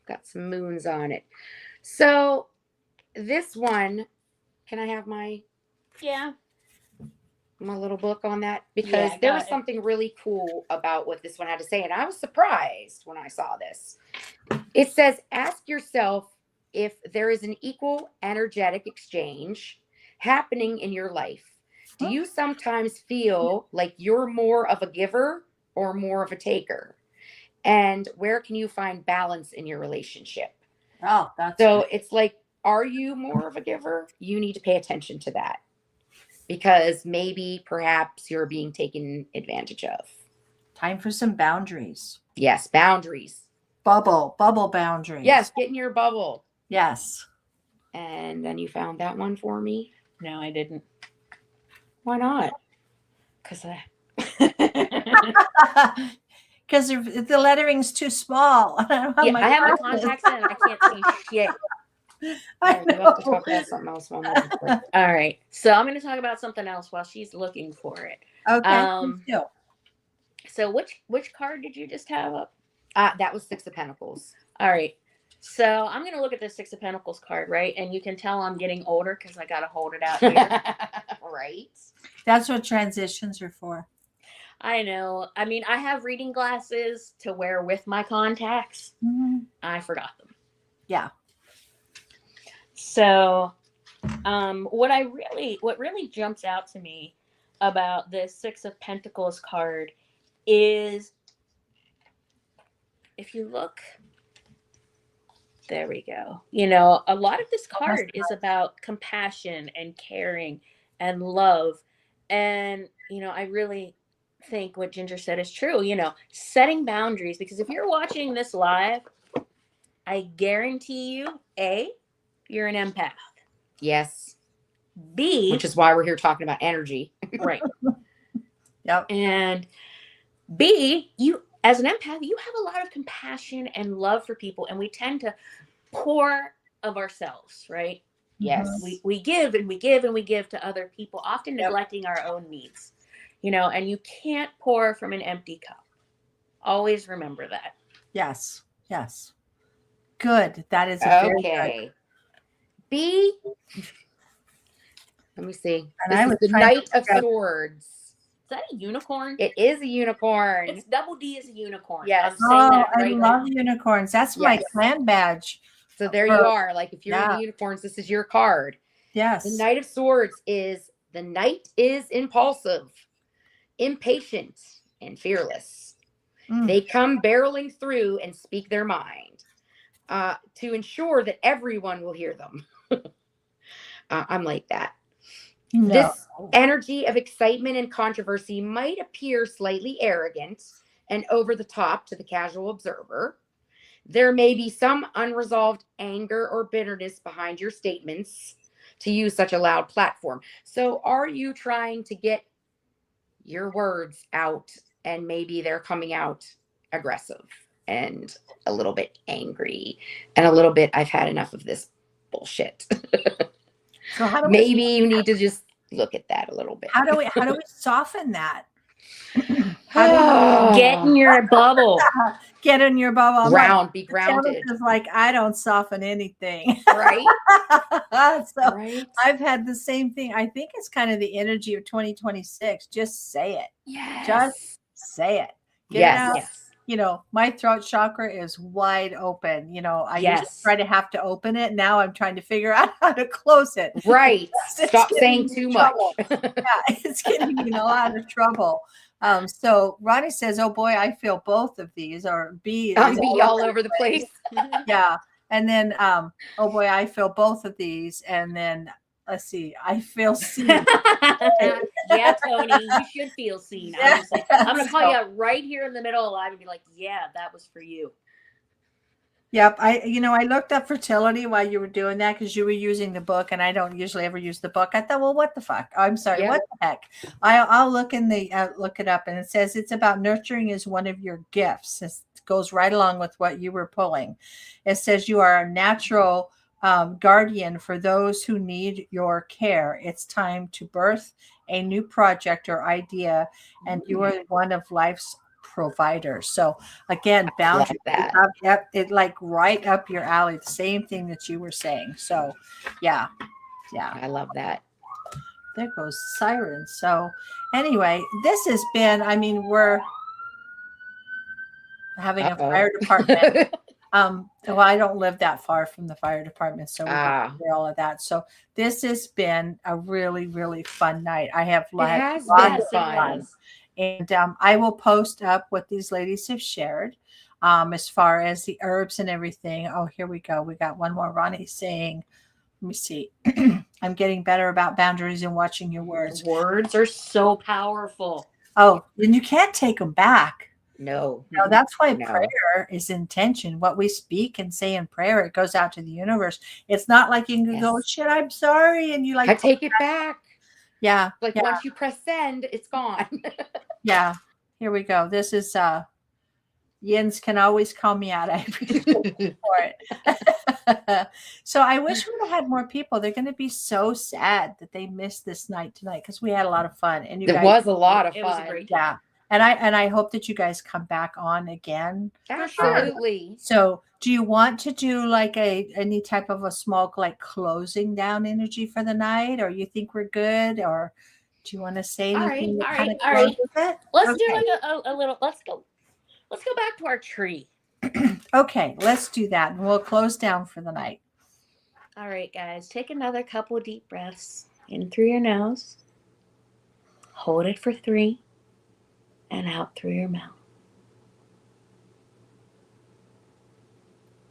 Got some moons on it. So this one, can I have my little book on that? Because there was something really cool about what this one had to say. And I was surprised when I saw this. It says, ask yourself if there is an equal energetic exchange happening in your life. Do you sometimes feel like you're more of a giver or more of a taker? And where can you find balance in your relationship? Oh, that's so it's like, are you more of a giver? You need to pay attention to that, because maybe perhaps you're being taken advantage of. Time for some boundaries. Yes, boundaries. Bubble boundaries. Yes, get in your bubble. Yes. And then you found that one for me? No, I didn't. Why not? Because because the lettering's too small. I have my contacts in and I can't see shit. Right, we'll have to talk about something else. All right. So I'm going to talk about something else while she's looking for it. Okay. So which card did you just have up? That was Six of Pentacles. All right. So I'm going to look at the Six of Pentacles card, right? And you can tell I'm getting older because I got to hold it out here. Right. That's what transitions are for. I know. I mean, I have reading glasses to wear with my contacts. Mm-hmm. I forgot them. Yeah. So what really jumps out to me about this Six of Pentacles card is, if you look, there we go. A lot of this card is about compassion and caring and love. And, I really think what Ginger said is true, setting boundaries, because if you're watching this live, I guarantee you, A, you're an empath. Yes. B, Which is why we're here talking about energy. right. Yep. And B, you as an empath, you have a lot of compassion and love for people, and we tend to pour of ourselves, right? Yes. We give and we give and we give to other people, often Yep. neglecting our own needs. And you can't pour from an empty cup. Always remember that. Yes. Yes. Good. That is a very good. Okay. B. Let me see. And This I is was the trying to Knight of figure out- Swords. Is that a unicorn? It is a unicorn. It's double D is a unicorn. Yes. I'm saying Oh, that I right love now. unicorns. That's my Yes. clan badge. So there you are. Like if you're Yeah. into unicorns, this is your card. Yes. The Knight of Swords is the knight is impulsive, impatient, and fearless. Mm. They come barreling through and speak their mind to ensure that everyone will hear them. I'm like that. No. This energy of excitement and controversy might appear slightly arrogant and over the top to the casual observer. There may be some unresolved anger or bitterness behind your statements to use such a loud platform. So are you trying to get your words out and maybe they're coming out aggressive and a little bit angry and a little bit, I've had enough of this bullshit. So how do Maybe you need to just look at that a little bit. how do we soften that? Get in your bubble. Get in your bubble? I'm Be like, grounded. Tabitha's like, I don't soften anything. Right? So Right? I've had the same thing. I think it's kind of the energy of 2026. Just say it. Yes. Just say it. Get Yes. it out. Yes. My throat chakra is wide open. I used to Yes. try to have to open it. Now I'm trying to figure out how to close it. Right. It's Stop getting saying me too in much. trouble. Yeah, it's getting me in a lot of trouble. So Ronnie says, "Oh boy, I feel both of these." Or B, I'll is be all over the place. yeah. And then, oh boy, I feel both of these. And then let's see, I feel C. Yeah, Tony, you should feel seen. Honestly, I'm gonna call So- you out right here in the middle of live and be like, "Yeah, that was for you." Yep. I looked up fertility while you were doing that because you were using the book, and I don't usually ever use the book. I thought, well, what the fuck? I'm sorry, Yeah. what the heck? I'll look look it up, and it says it's about nurturing is one of your gifts. It goes right along with what you were pulling. It says you are a natural guardian for those who need your care. It's time to birth a new project or idea, and you are one of life's providers. So again, boundaries. that. Yep, it like right up your alley. The same thing that you were saying. So, yeah. I love that. There goes sirens. So, anyway, this has been. I mean, we're having a fire department. Well, I don't live that far from the fire department, so we can hear all of that. So this has been a really, really fun night. I have has lots been of fun. fun. And I will post up what these ladies have shared as far as the herbs and everything. Oh, here we go. We got one more. Ronnie saying, let me see. I'm getting better about boundaries and watching your words. Words are so powerful. Oh, and you can't take them back. No. No, that's why No. prayer is intention. What we speak and say in prayer, it goes out to the universe. It's not like you can go, Yes. shit, I'm sorry. And you like, I take it back. yeah. Like yeah, once you press send, it's gone. yeah. Here we go. This is Yins can always call me out. I appreciate you for it. So I wish we would have had more people. They're going to be so sad that they missed this night tonight because we had a lot of fun. And you It guys, was a lot of It was a fun. great yeah. And I hope that you guys come back on again. Absolutely. So do you want to do like any type of a small like closing down energy for the night, or you think we're good, or do you want to say All anything right, that all kind right, of all right. closes it? Let's do Okay. like a little. Let's go back to our tree. Okay, let's do that, and we'll close down for the night. All right, guys, take another couple of deep breaths in through your nose. Hold it for 3, and out through your mouth.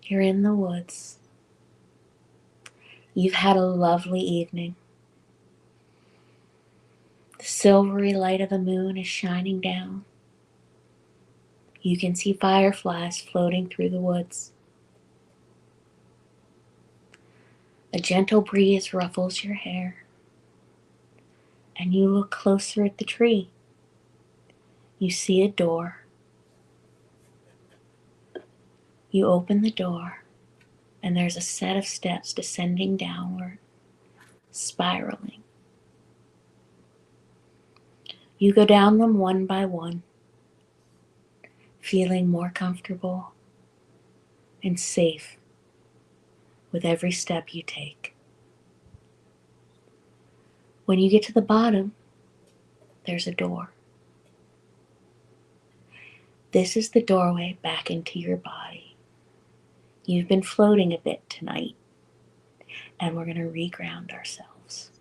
You're in the woods. You've had a lovely evening. The silvery light of the moon is shining down. You can see fireflies floating through the woods. A A gentle breeze ruffles your hair, and you look closer at the tree. You see a door. You open the door, and there's a set of steps descending downward, spiraling. You go down them one by one, feeling more comfortable and safe with every step you take. When you get to the bottom, there's a door. This is the doorway back into your body. You've been floating a bit tonight, and we're going to reground ourselves.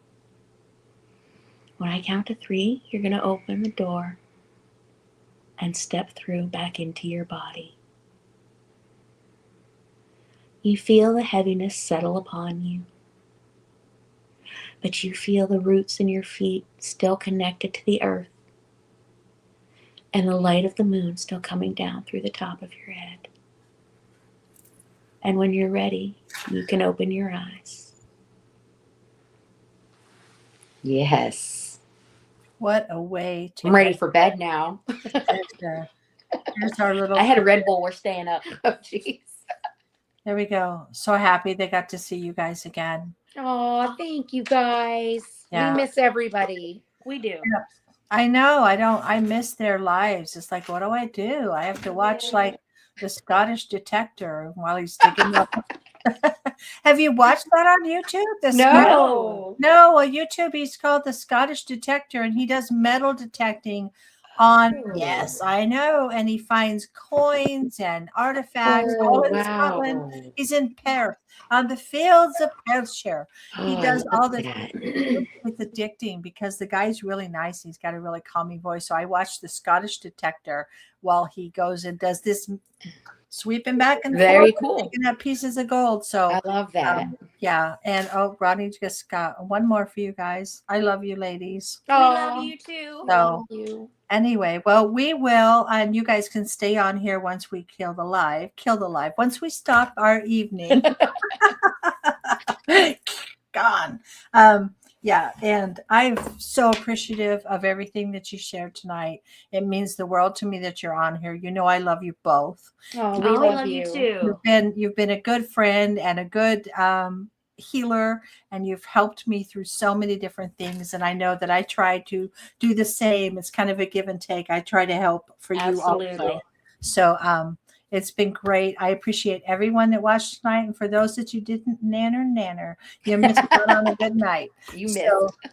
When I count to 3, you're going to open the door and step through back into your body. You feel the heaviness settle upon you, but you feel the roots in your feet still connected to the earth, and the light of the moon still coming down through the top of your head. And when you're ready, you can open your eyes. Yes. What a way to I'm ready for bed now. Here's our little. I had a Red Bull. We're staying up. Oh, jeez. There we go. So happy they got to see you guys again. Oh, thank you guys. Yeah. We miss everybody. We do. Yeah. I know. I miss their lives. It's like, what do? I have to watch like the Scottish Detector while he's digging up. Have you watched that on YouTube? No. No, well, YouTube, he's called the Scottish Detector, and he does metal detecting on, yes, I know, and he finds coins and artifacts all in Scotland. He's in Perth, on the fields of Perthshire. He does all this. It's addicting because the guy's really nice. He's got a really calming voice. So I watched the Scottish Detector while he goes and does this sweeping back and Very forth, cool. picking up pieces of gold. So I love that. yeah. And Ronnie just got one more for you guys. I love you, ladies. We love you too. So anyway, well, we will, and you guys can stay on here once we kill the live. Once we stop our evening. Gone. Yeah, and I'm so appreciative of everything that you shared tonight. It means the world to me that you're on here. You know I love you both. Oh, We love you too. You've been a good friend and a good healer, and you've helped me through so many different things. And I know that I try to do the same. It's kind of a give and take. I try to help for you also. So it's been great. I appreciate everyone that watched tonight. And for those that you didn't nanner, you missed out on a good night. You missed.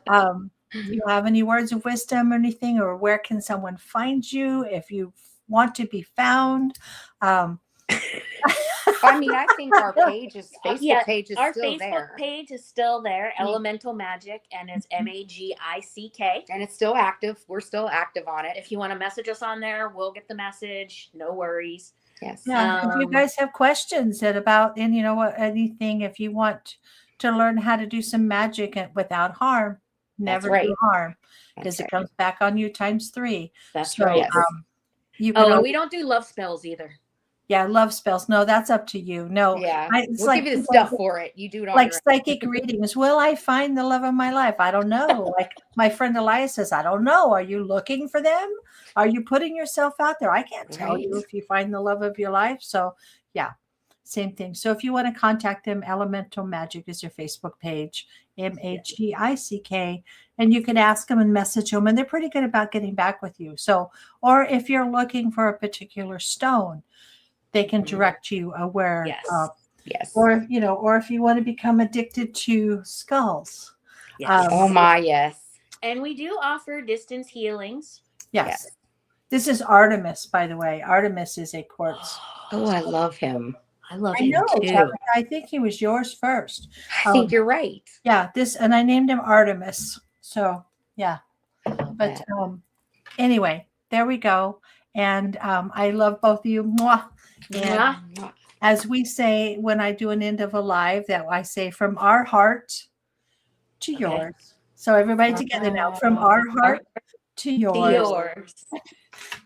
So, do you have any words of wisdom or anything, or where can someone find you if you want to be found? I mean, I think our Facebook page is our still Facebook there. page is still there, Elemental Magick, and it's Magick. And it's still active. We're still active on it. If you want to message us on there, we'll get the message. No worries. Yes. Yeah. If you guys have questions about, and you know what, anything, if you want to learn how to do some magic without harm, never do harm, because it comes back on you times 3. That's right. You can and we don't do love spells either. Yeah, love spells. No, that's up to you. No, yeah, we'll give you the stuff for it. You do it on like psychic readings. Will I find the love of my life? I don't know. Like my friend Elias says, I don't know. Are you looking for them? Are you putting yourself out there? I can't tell you if you find the love of your life. So yeah, same thing. So if you want to contact them, Elemental Magick is your Facebook page, Magick, and you can ask them and message them, and they're pretty good about getting back with you. So, or if you're looking for a particular stone, they can direct you where, yes, or or if you want to become addicted to skulls. Yes. Yes. And we do offer distance healings. Yes. This is Artemis, by the way. Artemis is a quartz. Oh, I love him. I love him too. Tabitha, I think he was yours first. I think you're right. Yeah, and I named him Artemis. So yeah, but anyway, there we go. And I love both of you. Mwah. And as we say when I do an end of a live, that I say from our heart to yours. So everybody together now, from our heart to yours.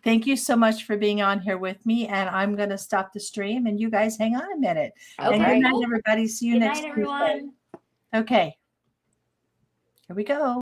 Thank you so much for being on here with me. And I'm going to stop the stream, and you guys hang on a minute. Okay. And good night, everybody. See you next week. Good night, everyone. Okay. Here we go.